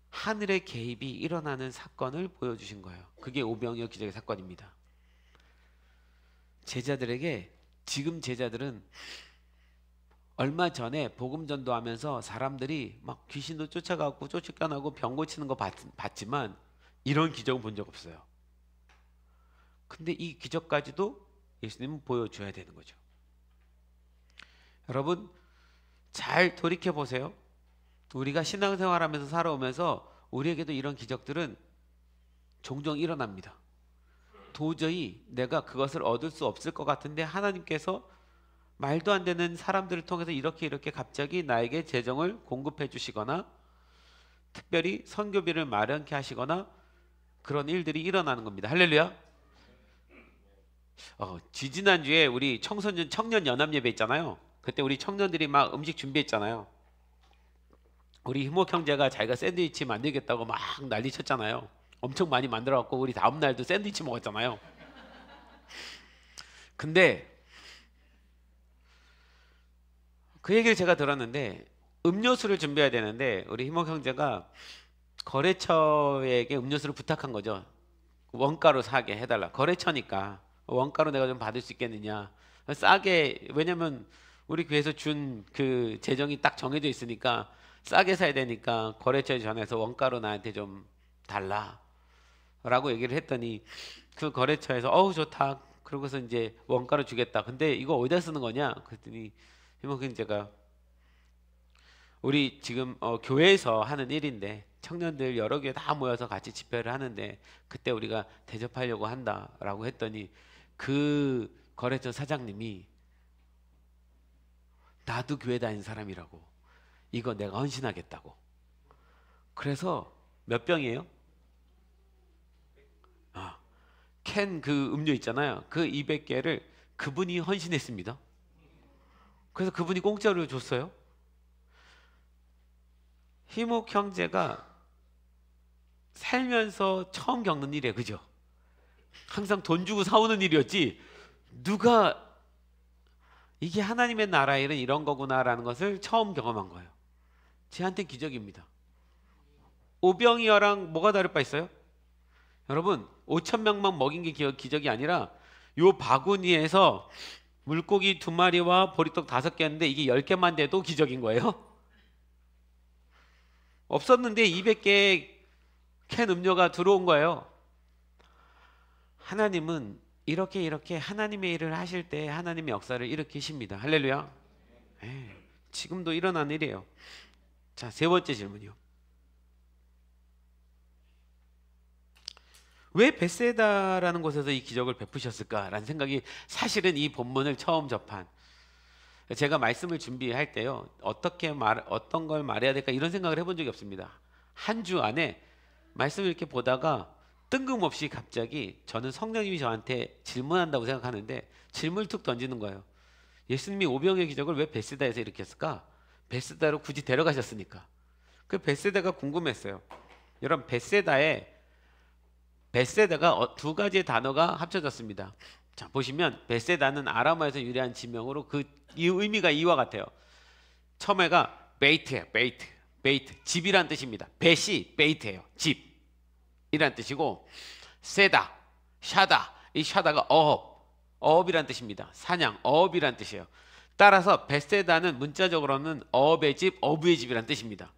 하늘의 개입이 일어나는 사건을 보여주신 거예요. 그게 오병이어 기적의 사건입니다. 제자들에게, 지금 제자들은 얼마 전에 복음 전도하면서 사람들이 막 귀신도 쫓아가고 쫓겨나고 병 고치는 거 봤지만 이런 기적은 본 적 없어요. 근데 이 기적까지도 예수님은 보여줘야 되는 거죠. 여러분 잘 돌이켜 보세요. 우리가 신앙생활하면서 살아오면서 우리에게도 이런 기적들은 종종 일어납니다. 도저히 내가 그것을 얻을 수 없을 것 같은데 하나님께서 말도 안 되는 사람들을 통해서 이렇게 갑자기 나에게 재정을 공급해 주시거나 특별히 선교비를 마련케 하시거나 그런 일들이 일어나는 겁니다. 할렐루야. 지지난주에 우리 청년 연합 예배 있잖아요. 그때 우리 청년들이 막 음식 준비했잖아요. 우리 희목 형제가 자기가 샌드위치 만들겠다고 막 난리 쳤잖아요. 엄청 많이 만들어 갖고 우리 다음 날도 샌드위치 먹었잖아요. 근데 그 얘기를 제가 들었는데 음료수를 준비해야 되는데 우리 희목 형제가 거래처에게 음료수를 부탁한 거죠. 원가로 사게 해달라. 거래처니까 원가로 내가 좀 받을 수 있겠느냐. 싸게, 왜냐면 우리 교회에서 준 그 재정이 딱 정해져 있으니까 싸게 사야 되니까 거래처에 전해서 원가로 나한테 좀 달라 라고 얘기를 했더니 그 거래처에서 좋다 그러고서 이제 원가로 주겠다. 근데 이거 어디다 쓰는 거냐 그랬더니 희목은 제가 우리 지금 교회에서 하는 일인데 청년들 여러 교회 다 모여서 같이 집회를 하는데 그때 우리가 대접하려고 한다라고 했더니 그 거래처 사장님이 나도 교회 다니는 사람이라고 이거 내가 헌신하겠다고. 그래서 몇 병이에요? 캔 그 음료 있잖아요. 그 200개를 그분이 헌신했습니다. 그래서 그분이 공짜로 줬어요. 희목 형제가 살면서 처음 겪는 일이에요. 그죠? 항상 돈 주고 사오는 일이었지 누가 이게 하나님의 나라 일은 이런 거구나라는 것을 처음 경험한 거예요. 제한테 기적입니다. 오병이어랑 뭐가 다를 바 있어요? 여러분 5,000명만 먹인 게 기적이 아니라 요 바구니에서 물고기 2마리와 보리떡 5개였는데 이게 10개만 돼도 기적인 거예요. 없었는데 200개 캔 음료가 들어온 거예요. 하나님은 이렇게 하나님의 일을 하실 때 하나님의 역사를 일으키십니다. 할렐루야. 지금도 일어난 일이에요. 자, 세 번째 질문이요. 왜 벳세다라는 곳에서 이 기적을 베푸셨을까라는 생각이 사실은 이 본문을 처음 접한 제가 말씀을 준비할 때요. 어떤 걸 말해야 될까 이런 생각을 해본 적이 없습니다. 한 주 안에 말씀을 이렇게 보다가 뜬금없이 갑자기 저는 성령님이 저한테 질문한다고 생각하는데 질문을 툭 던지는 거예요. 예수님이 오병의 기적을 왜 벳세다에서 일으켰을까? 벳세다로 굳이 데려가셨으니까. 그 벳세다가 궁금했어요. 여러분 벳세다가 두 가지의 단어가 합쳐졌습니다. 자, 보시면 벳세다는 아람어에서 유래한 지명으로 이 의미가 이와 같아요. 처음에가 베이트예요. 베이트. 집이란 뜻입니다. 벳이 베이트예요. 집이란 뜻이고 세다, 샤다. 이 샤다가 어업이란 뜻입니다. 사냥, 어업이란 뜻이에요. 따라서 벳세다는 문자적으로는 어업의 집, 어부의 집이란 뜻입니다.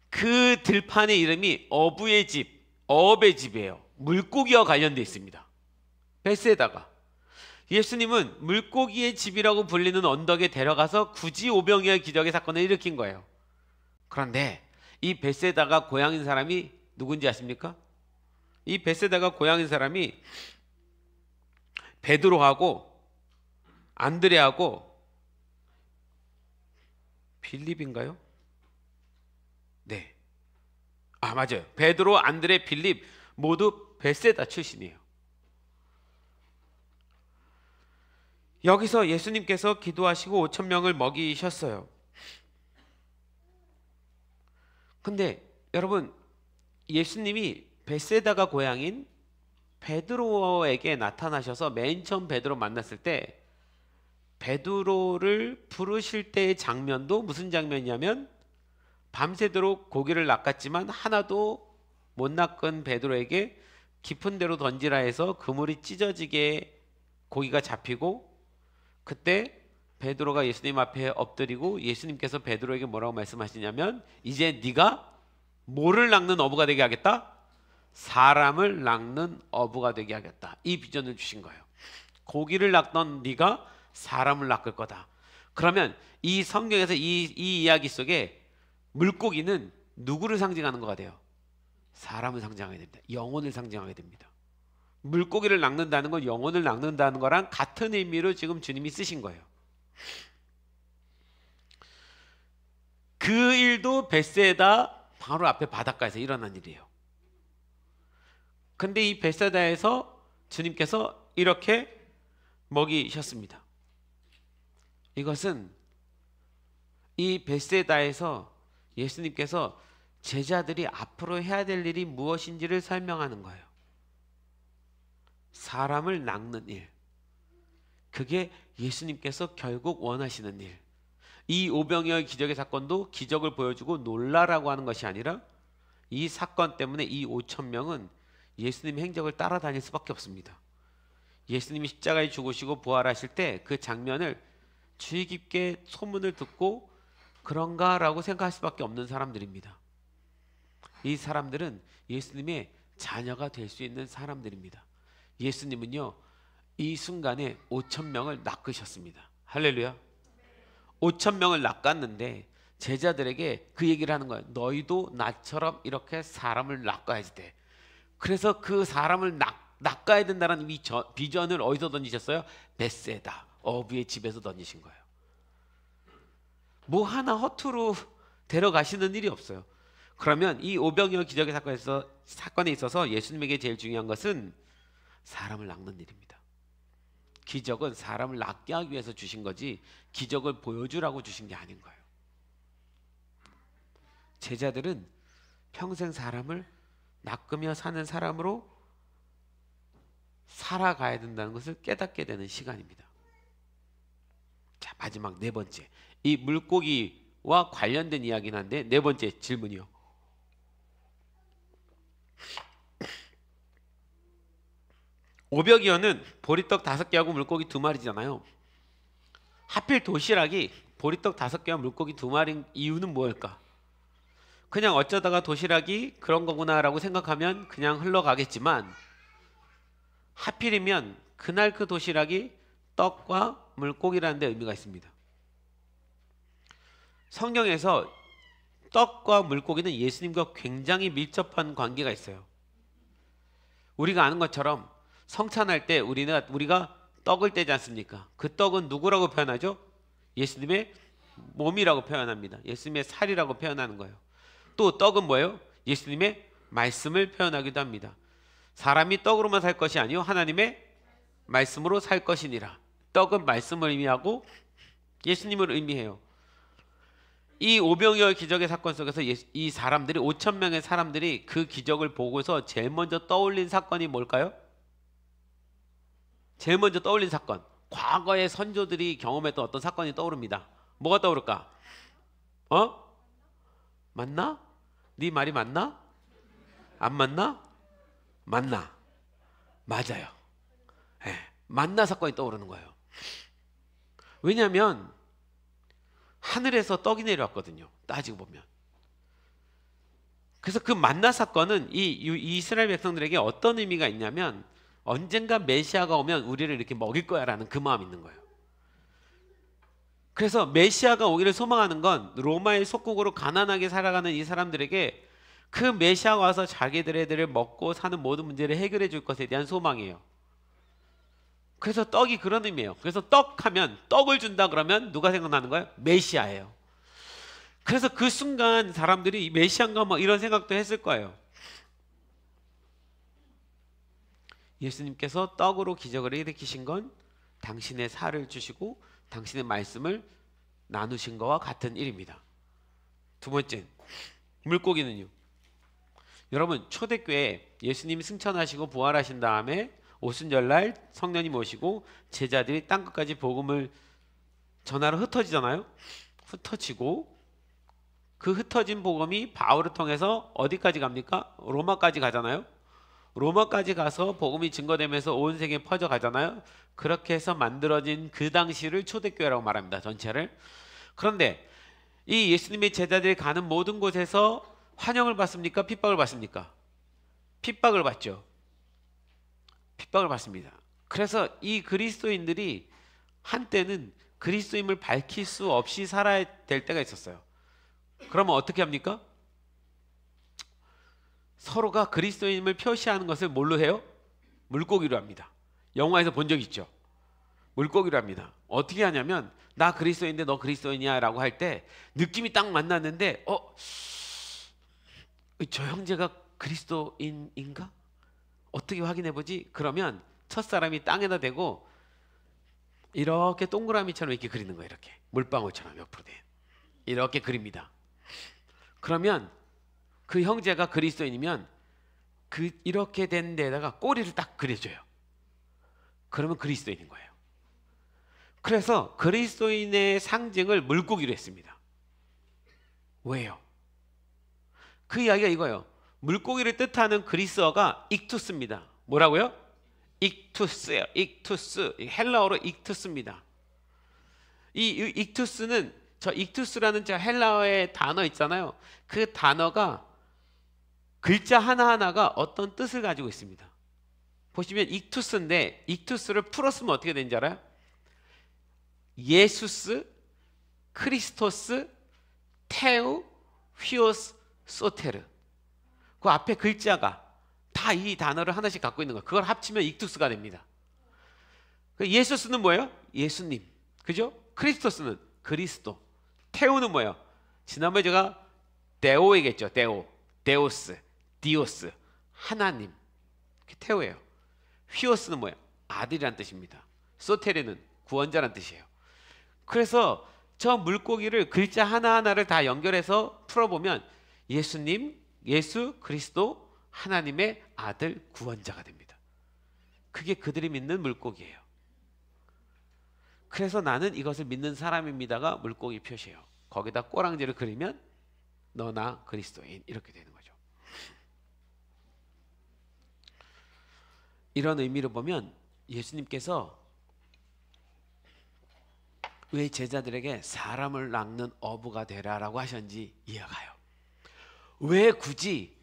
그 들판의 이름이 어부의 집, 어업의 집이에요. 물고기와 관련되어 있습니다. 벳세다가 예수님은 물고기의 집이라고 불리는 언덕에 데려가서 굳이 오병이어 기적의 사건을 일으킨 거예요. 그런데 이 벳세다가 고향인 사람이 누군지 아십니까? 이 벳세다가 고향인 사람이 베드로하고 안드레하고 빌립인가요? 네. 맞아요. 베드로, 안드레, 빌립 모두 벳세다 출신이에요. 여기서 예수님께서 기도하시고 5,000명을 먹이셨어요. 근데 여러분 예수님이 벳세다가 고향인 베드로에게 나타나셔서 맨 처음 베드로 만났을 때 베드로를 부르실 때의 장면도 무슨 장면이냐면 밤새도록 고기를 낚았지만 하나도 못 낚은 베드로에게 깊은 데로 던지라 해서 그물이 찢어지게 고기가 잡히고, 그때 베드로가 예수님 앞에 엎드리고 예수님께서 베드로에게 뭐라고 말씀하시냐면 이제 네가 뭐를 낚는 어부가 되게 하겠다? 사람을 낚는 어부가 되게 하겠다. 이 비전을 주신 거예요. 고기를 낚던 네가 사람을 낚을 거다. 그러면 이 성경에서 이 이야기 속에 물고기는 누구를 상징하는 거가 돼요? 사람을 상징하게 됩니다. 영혼을 상징하게 됩니다. 물고기를 낚는다는 건 영혼을 낚는다는 거랑 같은 의미로 지금 주님이 쓰신 거예요. 그 일도 벳세다 바로 앞에 바닷가에서 일어난 일이에요. 근데 이 벳세다에서 주님께서 이렇게 먹이셨습니다. 이것은 이 벳세다에서 예수님께서 제자들이 앞으로 해야 될 일이 무엇인지를 설명하는 거예요. 사람을 낚는 일, 그게 예수님께서 결국 원하시는 일. 이 오병이어의 기적의 사건도 기적을 보여주고 놀라라고 하는 것이 아니라 이 사건 때문에 이 5천 명은 예수님의 행적을 따라다닐 수밖에 없습니다. 예수님이 십자가에 죽으시고 부활하실 때 그 장면을 주의 깊게 소문을 듣고 그런가 라고 생각할 수밖에 없는 사람들입니다. 이 사람들은 예수님의 자녀가 될 수 있는 사람들입니다. 예수님은요, 이 순간에 5천 명을 낚으셨습니다. 할렐루야. 5천 명을 낚았는데 제자들에게 그 얘기를 하는 거예요. 너희도 나처럼 이렇게 사람을 낚아야지 돼. 그래서 그 사람을 낚아야 된다는 비전을 어디서 던지셨어요? 벳세다, 어부의 집에서 던지신 거예요. 뭐 하나 허투루 데려가시는 일이 없어요. 그러면 이 오병이어 기적의 사건에 있어서 예수님에게 제일 중요한 것은 사람을 낚는 일입니다. 기적은 사람을 낚게 하기 위해서 주신 거지 기적을 보여주라고 주신 게 아닌 거예요. 제자들은 평생 사람을 낚으며 사는 사람으로 살아가야 된다는 것을 깨닫게 되는 시간입니다. 자, 마지막 네 번째, 이 물고기와 관련된 이야기는 한데 네 번째 질문이요. 오병이어는 보리떡 5개하고 물고기 2마리잖아요. 하필 도시락이 보리떡 5개와 물고기 2마리인 이유는 뭘까? 그냥 어쩌다가 도시락이 그런 거구나라고 생각하면 그냥 흘러가겠지만, 하필이면 그날 그 도시락이 떡과 물고기라는 데 의미가 있습니다. 성경에서 떡과 물고기는 예수님과 굉장히 밀접한 관계가 있어요. 우리가 아는 것처럼 성찬할 때 우리가 떡을 떼지 않습니까? 그 떡은 누구라고 표현하죠? 예수님의 몸이라고 표현합니다. 예수님의 살이라고 표현하는 거예요. 또 떡은 뭐예요? 예수님의 말씀을 표현하기도 합니다. 사람이 떡으로만 살 것이 아니요 하나님의 말씀으로 살 것이니라. 떡은 말씀을 의미하고 예수님을 의미해요. 이 오병이어 기적의 사건 속에서 이 사람들이 5천 명의 사람들이 그 기적을 보고서 제일 먼저 떠올린 사건이 뭘까요? 제일 먼저 떠올린 사건, 과거의 선조들이 경험했던 어떤 사건이 떠오릅니다. 뭐가 떠오를까? 맞나? 네 말이 맞나? 안 맞나? 맞나? 맞아요. 네, 만나 사건이 떠오르는 거예요. 왜냐하면 하늘에서 떡이 내려왔거든요. 따지고 보면. 그래서 그 만나 사건은 이 이스라엘 백성들에게 어떤 의미가 있냐면 언젠가 메시아가 오면 우리를 이렇게 먹일 거야 라는 그 마음이 있는 거예요. 그래서 메시아가 오기를 소망하는 건 로마의 속국으로 가난하게 살아가는 이 사람들에게 그 메시아가 와서 자기들을 먹고 사는 모든 문제를 해결해 줄 것에 대한 소망이에요. 그래서 떡이 그런 의미예요. 그래서 떡 하면 떡을 준다 그러면 누가 생각나는 거예요? 메시아예요. 그래서 그 순간 사람들이 메시아인가 막 이런 생각도 했을 거예요. 예수님께서 떡으로 기적을 일으키신 건 당신의 살을 주시고 당신의 말씀을 나누신 것과 같은 일입니다. 두 번째, 물고기는요. 여러분, 초대교회 예수님이 승천하시고 부활하신 다음에 오순절날 성령님 오시고 제자들이 땅끝까지 복음을 전하로 흩어지잖아요. 흩어지고 그 흩어진 복음이 바울을 통해서 어디까지 갑니까? 로마까지 가잖아요. 로마까지 가서 복음이 증거되면서 온 세계에 퍼져가잖아요. 그렇게 해서 만들어진 그 당시를 초대교회라고 말합니다. 전체를. 그런데 이 예수님의 제자들이 가는 모든 곳에서 환영을 받습니까? 핍박을 받습니까? 핍박을 받죠. 핍박을 받습니다. 그래서 이 그리스도인들이 한때는 그리스도임을 밝힐 수 없이 살아야 될 때가 있었어요. 그러면 어떻게 합니까? 서로가 그리스도인임을 표시하는 것을 뭘로 해요? 물고기로 합니다. 영화에서 본 적 있죠? 물고기로 합니다. 어떻게 하냐면 나 그리스도인인데 너 그리스도인이야 라고 할 때 느낌이 딱 만났는데 저 형제가 그리스도인인가? 어떻게 확인해보지? 그러면 첫사람이 땅에다 대고 이렇게 동그라미처럼 이렇게 그리는 거예요. 이렇게 물방울처럼 옆으로 돼 이렇게 그립니다. 그러면 그 형제가 그리스도인이면 이렇게 된 데다가 꼬리를 딱 그려줘요. 그러면 그리스도인인 거예요. 그래서 그리스도인의 상징을 물고기로 했습니다. 왜요? 그 이야기가 이거예요. 물고기를 뜻하는 그리스어가 익투스입니다. 뭐라고요? 익투스예요. 익투스. 헬라어로 익투스입니다. 이 익투스는 저 익투스라는 저 헬라어의 단어 있잖아요. 그 단어가 글자 하나하나가 어떤 뜻을 가지고 있습니다. 보시면 익투스인데 익투스를 풀었으면 어떻게 되는지 알아요? 예수스, 크리스토스, 테우, 휘오스, 소테르. 그 앞에 글자가 다 이 단어를 하나씩 갖고 있는 거예요. 그걸 합치면 익투스가 됩니다. 예수스는 뭐예요? 예수님. 그죠? 크리스토스는 그리스도. 테오는 뭐예요? 지난번에 제가 데오 얘기했죠. 데오, 데오스, 디오스, 하나님. 테오예요. 휘오스는 뭐예요? 아들이란 뜻입니다. 소테르는 구원자란 뜻이에요. 그래서 저 물고기를 글자 하나하나를 다 연결해서 풀어보면 예수님, 예수 그리스도 하나님의 아들 구원자가 됩니다. 그게 그들이 믿는 물고기예요. 그래서 나는 이것을 믿는 사람입니다가 물고기 표시예요. 거기다 꼬랑지를 그리면 너나 그리스도인 이렇게 되는 거죠. 이런 의미로 보면 예수님께서 왜 제자들에게 사람을 낚는 어부가 되라라고 하셨는지 이해가 가요. 왜 굳이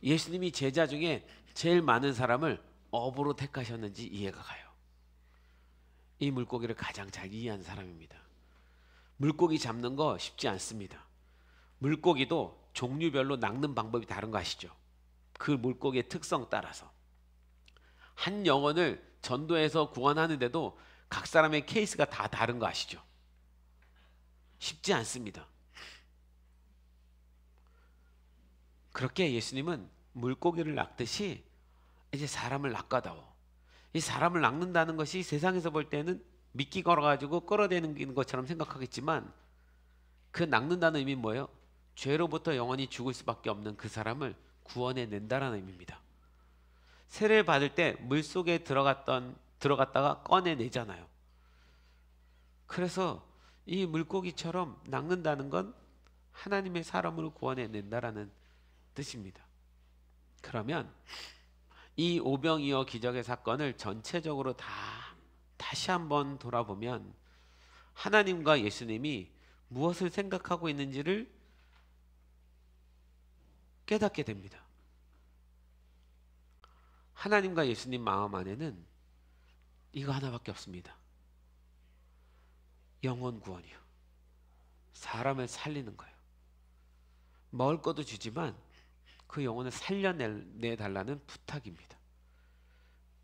예수님이 제자 중에 제일 많은 사람을 어부로 택하셨는지 이해가 가요. 이 물고기를 가장 잘 이해한 사람입니다. 물고기 잡는 거 쉽지 않습니다. 물고기도 종류별로 낚는 방법이 다른 거 아시죠? 그 물고기의 특성 따라서 한 영혼을 전도해서 구원하는데도 각 사람의 케이스가 다 다른 거 아시죠? 쉽지 않습니다. 그렇게 예수님은 물고기를 낚듯이 이제 사람을 낚아다오. 이 사람을 낚는다는 것이 세상에서 볼 때는 미끼 걸어가지고 끌어대는 것처럼 생각하겠지만 그 낚는다는 의미는 뭐예요? 죄로부터 영원히 죽을 수밖에 없는 그 사람을 구원해낸다라는 의미입니다. 세례를 받을 때 물속에 들어갔다가 꺼내내잖아요. 그래서 이 물고기처럼 낚는다는 건 하나님의 사람을 구원해낸다라는 뜻입니다. 그러면 이 오병이어 기적의 사건을 전체적으로 다시 한번 돌아보면 하나님과 예수님이 무엇을 생각하고 있는지를 깨닫게 됩니다. 하나님과 예수님 마음 안에는 이거 하나밖에 없습니다. 영혼 구원이요. 사람을 살리는 거예요. 먹을 것도 주지만 그 영혼을 살려내달라는 부탁입니다.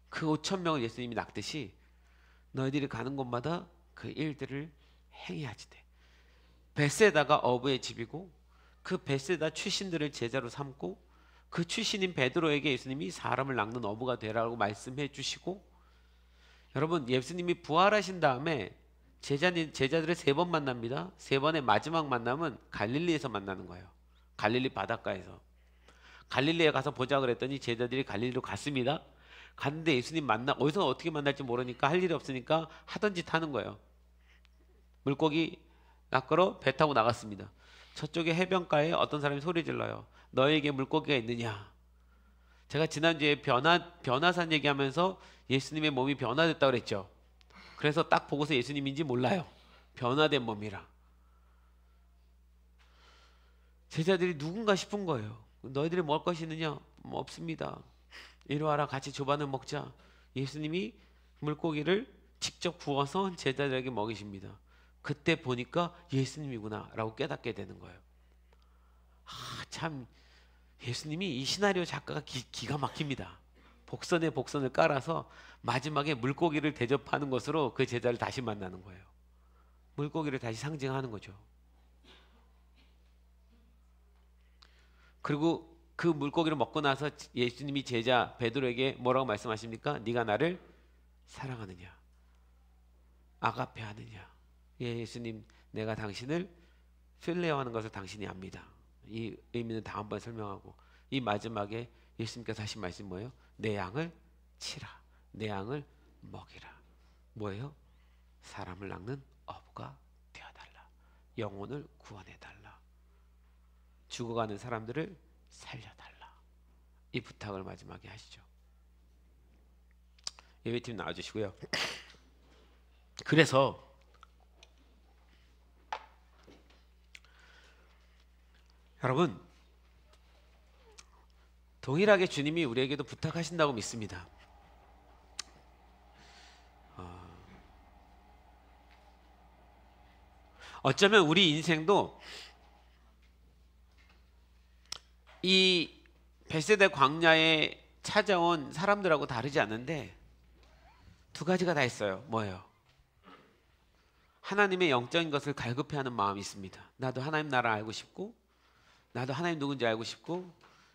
그 5천 명을 예수님이 낚듯이 너희들이 가는 곳마다 그 일들을 행해야지 돼. 벳세다가 어부의 집이고 그 벳세다 출신들을 제자로 삼고 그 출신인 베드로에게 예수님이 사람을 낚는 어부가 되라고 말씀해 주시고, 여러분 예수님이 부활하신 다음에 제자들을 3번 만납니다. 3번의 마지막 만남은 갈릴리에서 만나는 거예요. 갈릴리 바닷가에서. 갈릴리에 가서 보자 그랬더니 제자들이 갈릴리로 갔습니다. 갔는데 예수님 어디서 어떻게 만날지 모르니까 할 일이 없으니까 하던 짓 하는 거예요. 물고기 낚으러 배 타고 나갔습니다. 저쪽에 해변가에 어떤 사람이 소리 질러요. 너에게 물고기가 있느냐? 제가 지난주에 변화산 얘기하면서 예수님의 몸이 변화됐다고 그랬죠. 그래서 딱 보고서 예수님인지 몰라요. 변화된 몸이라. 제자들이 누군가 싶은 거예요. 너희들이 먹을 것이 있느냐? 뭐 없습니다. 이리 와라, 같이 조반을 먹자. 예수님이 물고기를 직접 구워서 제자들에게 먹이십니다. 그때 보니까 예수님이구나 라고 깨닫게 되는 거예요. 참 예수님이 이 시나리오 작가가 기가 막힙니다. 복선에 복선을 깔아서 마지막에 물고기를 대접하는 것으로 그 제자를 다시 만나는 거예요. 물고기를 다시 상징하는 거죠. 그리고 그 물고기를 먹고 나서 예수님이 제자 베드로에게 뭐라고 말씀하십니까? 네가 나를 사랑하느냐? 아가페 하느냐? 예, 예수님, 내가 당신을 필레어하는 것을 당신이 압니다. 이 의미는 다음번에 설명하고, 이 마지막에 예수님께서 하신 말씀이 뭐예요? 내 양을 치라, 내 양을 먹이라. 뭐예요? 사람을 낚는 어부가 되어달라. 영혼을 구원해달라. 죽어가는 사람들을 살려달라. 이 부탁을 마지막에 하시죠. 예배팀 나와주시고요. 그래서 여러분, 동일하게 주님이 우리에게도 부탁하신다고 믿습니다. 어쩌면 우리 인생도 이 벳세다 광야에 찾아온 사람들하고 다르지 않는데 두 가지가 다 있어요. 뭐예요? 하나님의 영적인 것을 갈급해하는 마음이 있습니다. 나도 하나님 나라 알고 싶고, 나도 하나님 누군지 알고 싶고,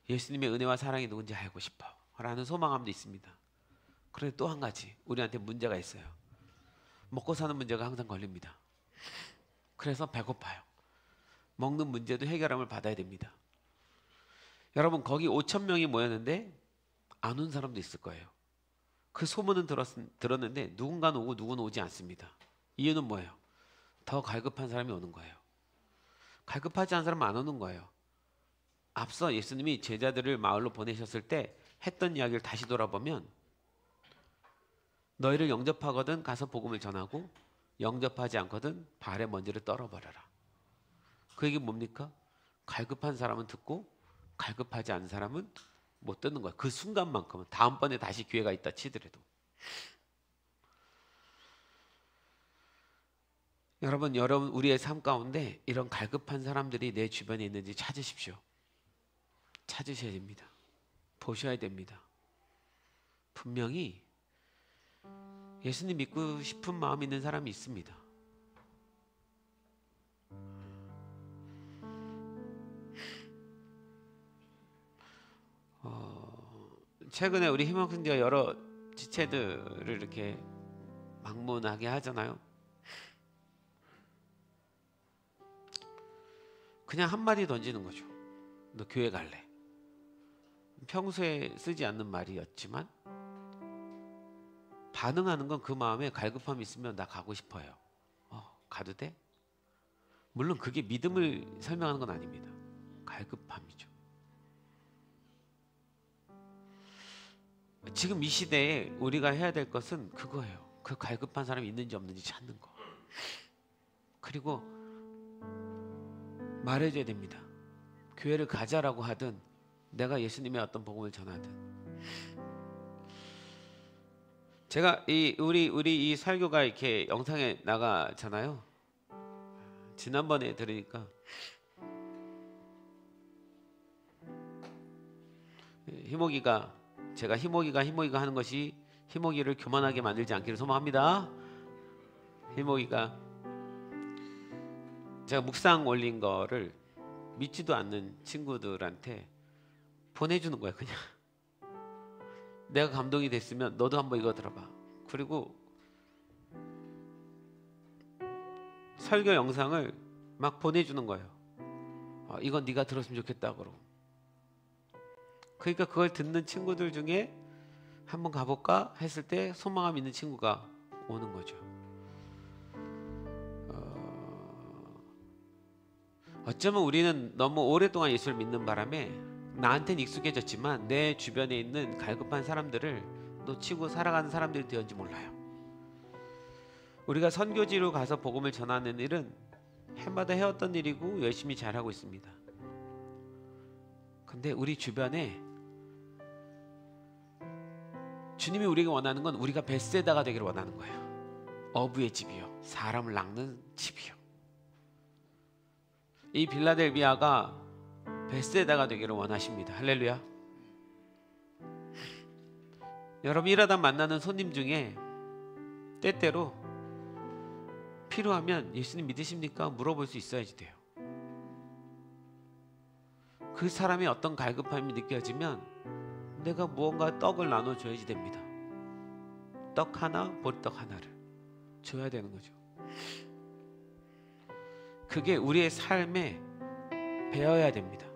예수님의 은혜와 사랑이 누군지 알고 싶어 라는 소망함도 있습니다. 그런데 또 한 가지, 우리한테 문제가 있어요. 먹고 사는 문제가 항상 걸립니다. 그래서 배고파요. 먹는 문제도 해결함을 받아야 됩니다. 여러분, 거기 5,000명이 모였는데 안 온 사람도 있을 거예요. 그 소문은 들었는데 누군가는 오고 누구는 오지 않습니다. 이유는 뭐예요? 더 갈급한 사람이 오는 거예요. 갈급하지 않은 사람은 안 오는 거예요. 앞서 예수님이 제자들을 마을로 보내셨을 때 했던 이야기를 다시 돌아보면, 너희를 영접하거든 가서 복음을 전하고, 영접하지 않거든 발에 먼지를 떨어버려라. 그 얘기 뭡니까? 갈급한 사람은 듣고 갈급하지 않은 사람은 못 듣는 거예요. 그 순간만큼은. 다음번에 다시 기회가 있다 치더라도. 여러분 우리의 삶 가운데 이런 갈급한 사람들이 내 주변에 있는지 찾으십시오. 찾으셔야 됩니다. 보셔야 됩니다. 분명히 예수님 믿고 싶은 마음 있는 사람이 있습니다. 최근에 우리 희망성대가 여러 지체들을 이렇게 방문하게 하잖아요. 그냥 한마디 던지는 거죠. 너 교회 갈래? 평소에 쓰지 않는 말이었지만 반응하는 건 그 마음에 갈급함이 있으면 나 가고 싶어요. 가도 돼? 물론 그게 믿음을 설명하는 건 아닙니다. 갈급함이죠. 지금 이 시대에 우리가 해야 될 것은 그거예요. 그 갈급한 사람이 있는지 없는지 찾는 거. 그리고 말해줘야 됩니다. 교회를 가자라고 하든 내가 예수님의 어떤 복음을 전하든. 제가 우리 이 설교가 이렇게 영상에 나가잖아요. 지난번에 들으니까 제가 희목이가 하는 것이 희목이를 교만하게 만들지 않기를 소망합니다. 희목이가 제가 묵상 올린 거를 믿지도 않는 친구들한테 보내주는 거야. 그냥 내가 감동이 됐으면 너도 한번 이거 들어봐. 그리고 설교 영상을 막 보내주는 거예요. 이건 네가 들었으면 좋겠다 그러고. 그러니까 그걸 듣는 친구들 중에 한번 가볼까 했을 때 소망감 있는 친구가 오는 거죠. 어쩌면 우리는 너무 오랫동안 예수를 믿는 바람에 나한테는 익숙해졌지만 내 주변에 있는 갈급한 사람들을 놓치고 살아가는 사람들이 되었는지 몰라요. 우리가 선교지로 가서 복음을 전하는 일은 해마다 해왔던 일이고 열심히 잘하고 있습니다. 근데 우리 주변에 주님이 우리에게 원하는 건 우리가 벳세다가 되기를 원하는 거예요. 어부의 집이요, 사람을 낚는 집이요. 이 빌라델비아가 벳세다가 되기를 원하십니다. 할렐루야. 여러분 일하다 만나는 손님 중에 때때로 필요하면 예수님 믿으십니까? 물어볼 수 있어야지 돼요. 그 사람의 어떤 갈급함이 느껴지면 내가 무언가 떡을 나눠줘야지 됩니다. 떡 하나, 보리떡 하나를 줘야 되는 거죠. 그게 우리의 삶에 배어야 됩니다.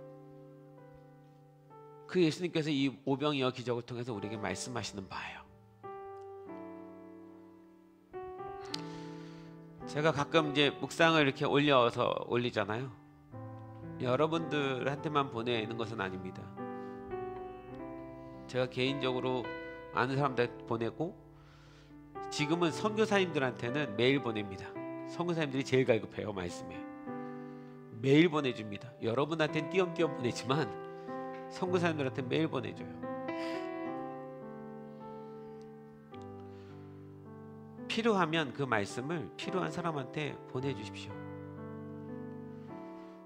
그 예수님께서 이 오병이어 기적을 통해서 우리에게 말씀하시는 바예요. 제가 가끔 이제 묵상을 이렇게 올리잖아요. 여러분들한테만 보내는 것은 아닙니다. 제가 개인적으로 아는 사람들 보내고 지금은 선교사님들한테는 매일 보냅니다. 선교사님들이 제일 갈급해요. 말씀에 매일 보내줍니다. 여러분한테는 띄엄띄엄 보내지만 선교사님들한테 매일 보내줘요. 필요하면 그 말씀을 필요한 사람한테 보내주십시오.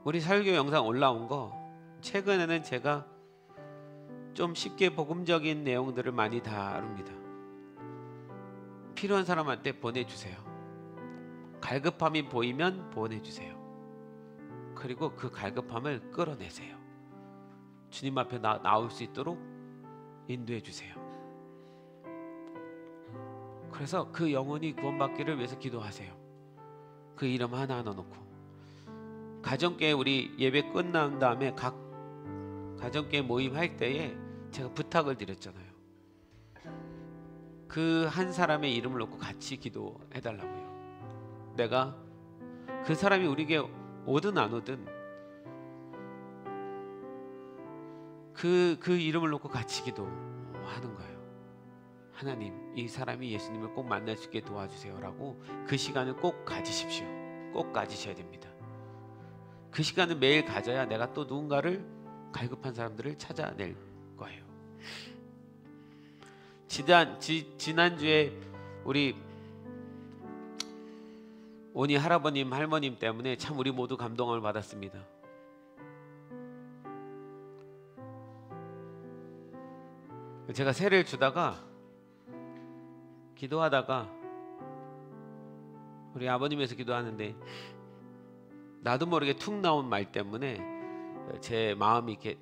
우리 설교 영상 올라온 거 최근에는 제가 좀 쉽게 복음적인 내용들을 많이 다룹니다. 필요한 사람한테 보내주세요. 갈급함이 보이면 보내주세요. 그리고 그 갈급함을 끌어내세요. 주님 앞에 나올 수 있도록 인도해 주세요. 그래서 그 영혼이 구원받기를 위해서 기도하세요. 그 이름 하나하나 놓고 가정교회 우리 예배 끝난 다음에 각 가정교회 모임할 때에 제가 부탁을 드렸잖아요. 그 한 사람의 이름을 놓고 같이 기도해 달라고요. 내가 그 사람이 우리에게 오든 안 오든 그 이름을 놓고 같이 기도하는 거예요. 하나님, 이 사람이 예수님을 꼭 만날 수 있게 도와주세요라고 그 시간을 꼭 가지십시오. 꼭 가지셔야 됩니다. 그 시간을 매일 가져야 내가 또 누군가를 갈급한 사람들을 찾아낼 거예요. 지난주에 우리 오니 할아버님 할머님 때문에 참 우리 모두 감동을 받았습니다. 제가 세례를 주다가 기도하다가 우리 아버님에서 기도하는데 나도 모르게 툭 나온 말 때문에 제 마음이 이렇게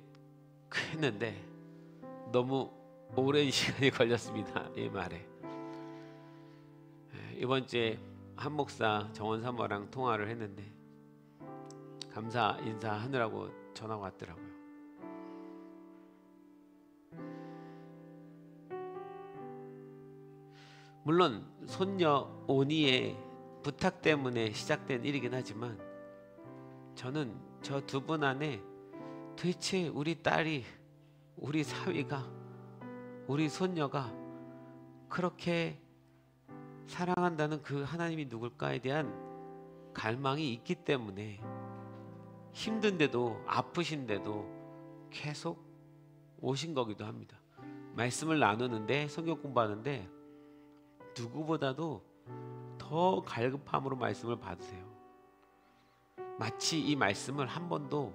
했는데 너무 오랜 시간이 걸렸습니다. 이 말에. 이번 주에 한 목사 정원 사모랑 통화를 했는데 감사 인사하느라고 전화가 왔더라고요. 물론 손녀 오니의 부탁 때문에 시작된 일이긴 하지만 저는 저 두 분 안에 도대체 우리 딸이, 우리 사위가, 우리 손녀가 그렇게 사랑한다는 그 하나님이 누굴까에 대한 갈망이 있기 때문에 힘든데도 아프신데도 계속 오신 거기도 합니다. 말씀을 나누는데 성경 공부하는데 누구보다도 더 갈급함으로 말씀을 받으세요. 마치 이 말씀을 한 번도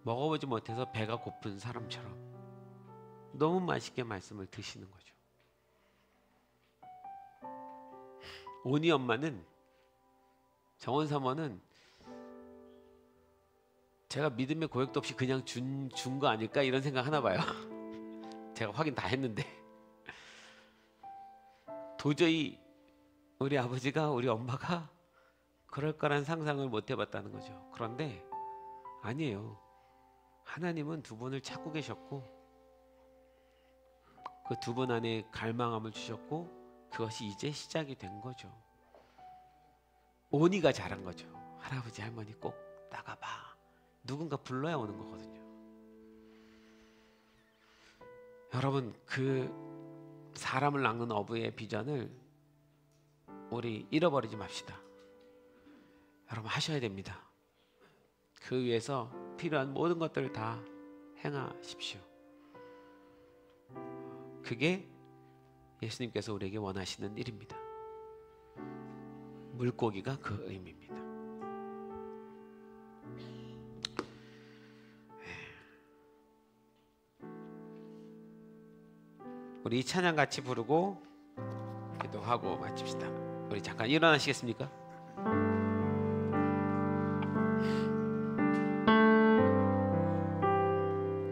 먹어보지 못해서 배가 고픈 사람처럼 너무 맛있게 말씀을 드시는 거죠. 오니 엄마는, 정원 사모는 제가 믿음의 고백도 없이 그냥 준 거 아닐까 이런 생각 하나 봐요. 제가 확인 다 했는데 도저히 우리 아버지가, 우리 엄마가 그럴 거란 상상을 못 해봤다는 거죠. 그런데 아니에요. 하나님은 두 분을 찾고 계셨고 그 두 분 안에 갈망함을 주셨고 그것이 이제 시작이 된 거죠. 오니가 잘한 거죠. 할아버지 할머니 꼭 나가봐. 누군가 불러야 오는 거거든요. 여러분, 그 사람을 낚는 어부의 비전을 우리 잃어버리지 맙시다. 여러분, 하셔야 됩니다. 그 위해서 필요한 모든 것들을 다 행하십시오. 그게 예수님께서 우리에게 원하시는 일입니다. 물고기가 그 의미입니다. 우리 이 찬양 같이 부르고 기도하고 마칩시다. 우리 잠깐 일어나시겠습니까?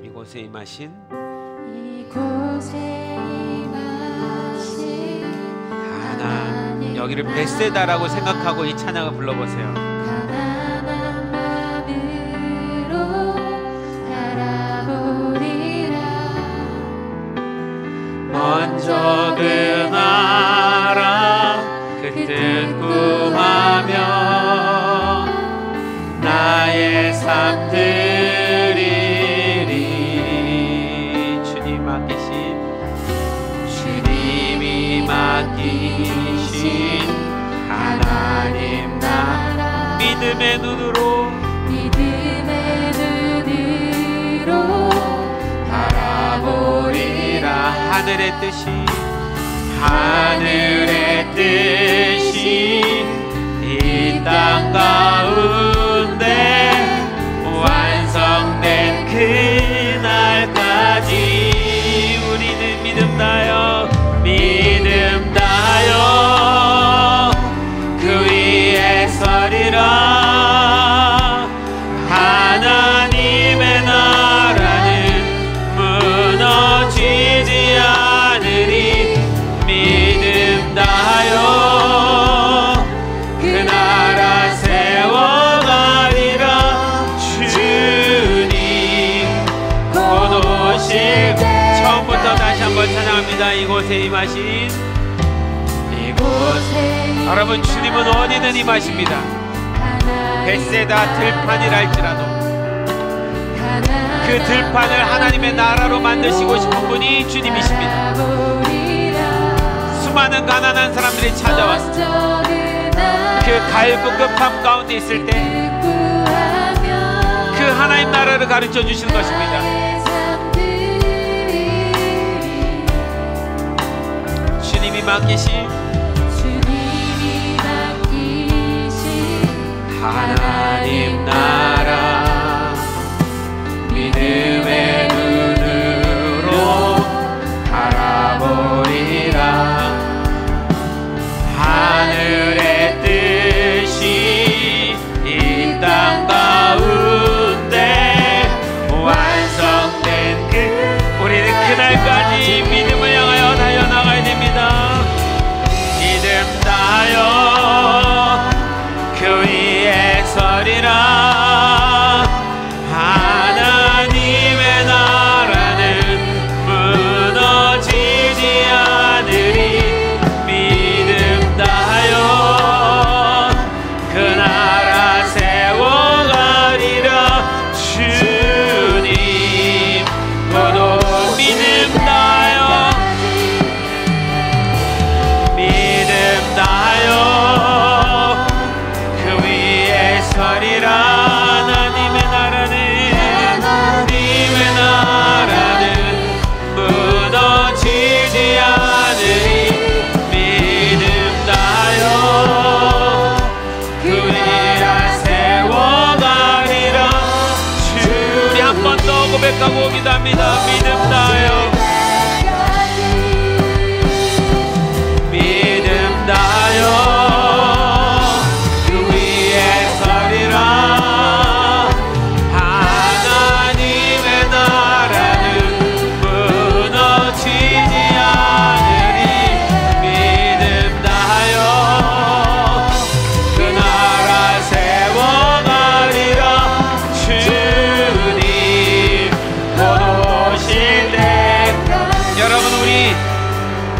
이곳에 임하신 하나님, 여기를 벳세다라고 생각하고 이 찬양을 불러보세요. 가난한 마음으로 바라보리라. 먼저 그 나라 그 뜻 구하며 나의 삶 드리리. 주님 맡기신, 주님이 맡기신 하나님 나라, 믿음의 눈으로 바라보리라. 하늘의 뜻이 이 땅 가운데 완성된 그날까지 우리는 믿음 다여 그 위에 서리라. 하나님의 나라는 무너지지 않으리. 믿음 다여 그 나라 세워가리라. 주님 곧 오실 때. 처음부터 다시 한번 찬양합니다. 이곳에 임하신, 여러분, 주님은 어디든 임하십니다. 벳세다 들판이랄지라도 그 들판을 하나님의 나라로 만드시고 싶은 분이 주님이십니다. 수많은 가난한 사람들이 찾아왔습니다. 그 갈급급함 가운데 있을 때 그 하나님 나라를 가르쳐 주시는 것입니다. 주님이 맡기신 하나님 나라, 믿음의 눈으로 바라보리라. 하늘의 뜻이 이 땅 가운데 완성된 우리는 그날까지 믿음을 향하여 달려나가야 됩니다. 믿음 다여 그 위에 서리라. 하나님의 나라는 무너지지 않으리. 믿음 다여 그 나라 세워가리라. 주님 모두 믿음 다여 하나님의 나라는 무너지지 않으리. 믿음 다여 그 위에 세워가리라. 우리 한 번 더 고백하고 기도합니다. 믿음 다여 믿음 다여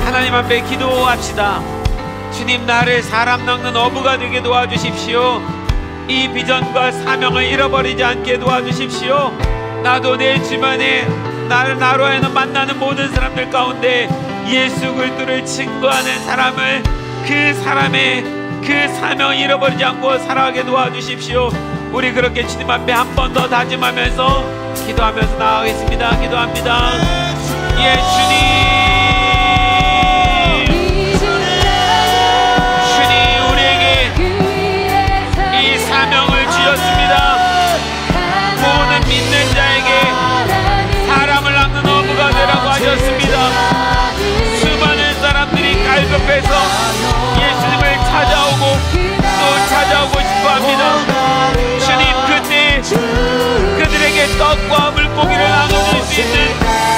하나님 앞에 기도합시다. 주님, 나를 사람 낚는 어부가 되게 도와주십시오. 이 비전과 사명을 잃어버리지 않게 도와주십시오. 나도 내 주변에 나로 하여금 만나는 모든 사람들 가운데 예수 그리스도를 증거하는 사람을, 그 사람의 그 사명을 잃어버리지 않고 살아가게 도와주십시오. 우리 그렇게 주님 앞에 한 번 더 다짐하면서 기도하면서 나아가겠습니다. 기도합니다. 예, 주님 우리에게 이 사명을 주셨습니다. 모든 믿는 자에게 사람을 낚는 어부가 되라고 하셨습니다. 수많은 사람들이 갈급해서 예수님을 찾아오고 또 찾아오고 싶어합니다. 주님, 그때 그들에게 떡과 물고기를 나눠줄 수 있는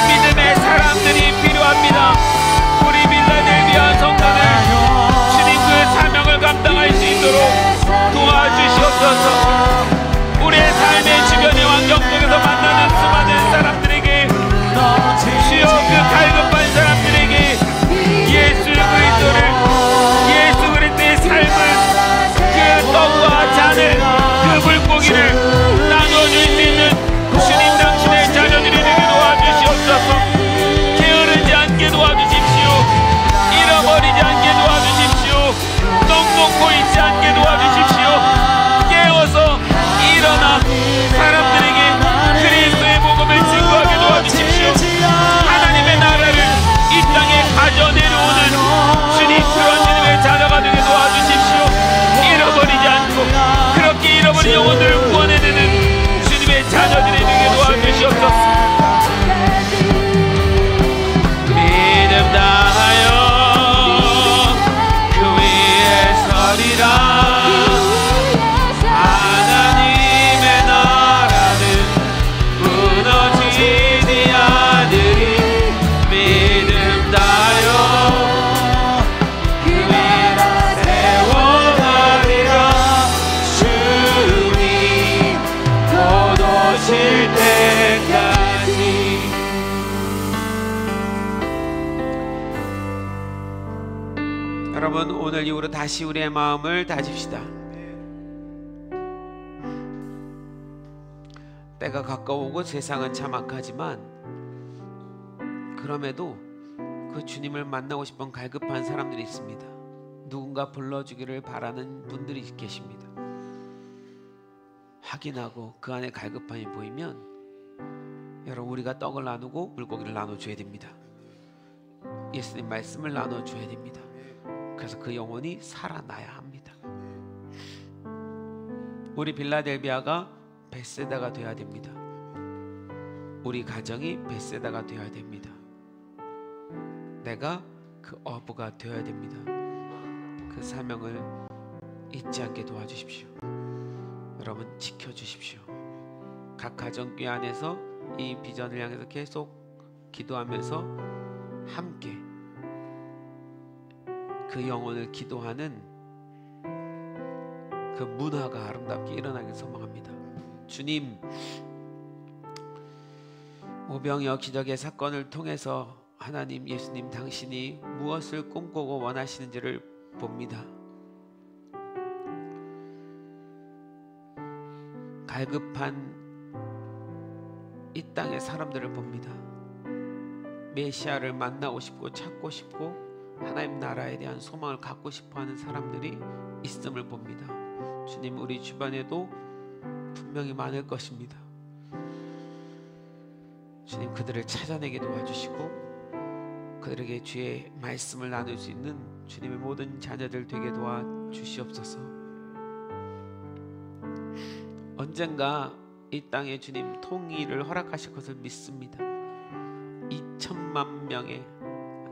믿음의 사람들이 필요합니다. 우리 빌라델비아 성도들, 주님 그 사명을 감당할 수 있도록 도와주시옵소서. 우리의 삶의 주변의 환경 속에서 만나는 수많은 사람들에게, 주여 그 갈급한 사람들에게 예수 그리스도의 삶을, 그 떡과 잔을, 그 물고기를 나눠줄 수 있는 주님 당신의 자녀들이 되게 도와주시옵소서. 게으르지 않게 도와주십시오. 잃어버리지 않게 도와주십시오. 넉넉고 있지 않게 도와주십시오. 깨어서 일어나 사람들에게 그리스도의 복음을 증거하게 도와주십시오. 하나님의 나라를 이 땅에 가져 내려오는 주님, 그런 주님의 자녀가 되게 도와주십시오. 잃어버리지 않고 그렇게 잃어버린 영혼들을 구원해내는 주님의 자녀들이 되게 도와주시옵소서. 믿음 다하여 그 위에 서리라. 하나님의 나라는 무너지지 않으리. 믿음 다하여 그 위에 세워가리라. 주님 곧 오실 때까지. 여러분, 오늘 이후로 다시 우리의 마음을 다집시다. 때가 가까우고 세상은 참 악하지만 그럼에도 그 주님을 만나고 싶은 갈급한 사람들이 있습니다. 누군가 불러주기를 바라는 분들이 계십니다. 확인하고 그 안에 갈급함이 보이면 여러분, 우리가 떡을 나누고 물고기를 나눠줘야 됩니다. 예수님 말씀을 나눠줘야 됩니다. 그래서 그 영혼이 살아나야 합니다. 우리 빌라델비아가 벳세다가 되어야 됩니다. 우리 가정이 벳세다가 되어야 됩니다. 내가 그 어부가 되어야 됩니다. 그 사명을 잊지 않게 도와주십시오. 여러분, 지켜주십시오. 각 가정교회 안에서 이 비전을 향해서 계속 기도하면서 함께 그 영혼을 기도하는 그 문화가 아름답게 일어나길 소망합니다. 주님, 오병이어 기적의 사건을 통해서 하나님, 예수님 당신이 무엇을 꿈꾸고 원하시는지를 봅니다. 갈급한 이 땅의 사람들을 봅니다. 메시아를 만나고 싶고 찾고 싶고 하나님 나라에 대한 소망을 갖고 싶어하는 사람들이 있음을 봅니다. 주님, 우리 주변에도 분명히 많을 것입니다. 주님, 그들을 찾아내게 도와주시고 그들에게 주의 말씀을 나눌 수 있는 주님의 모든 자녀들 되게 도와주시옵소서. 언젠가 이 땅에 주님 통일을 허락하실 것을 믿습니다. 2천만 명의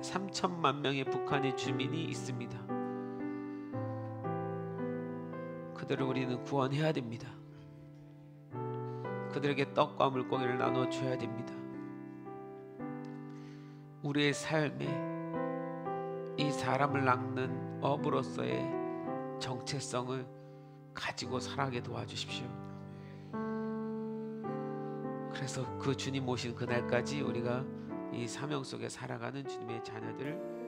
3천만 명의 북한의 주민이 있습니다. 그들을 우리는 구원해야 됩니다. 그들에게 떡과 물고기를 나눠줘야 됩니다. 우리의 삶에 이 사람을 낚는 어부로서의 정체성을 가지고 살아가게 도와주십시오. 그래서 그 주님 오신 그날까지 우리가 이 사명 속에 살아가는 주님의 자녀들을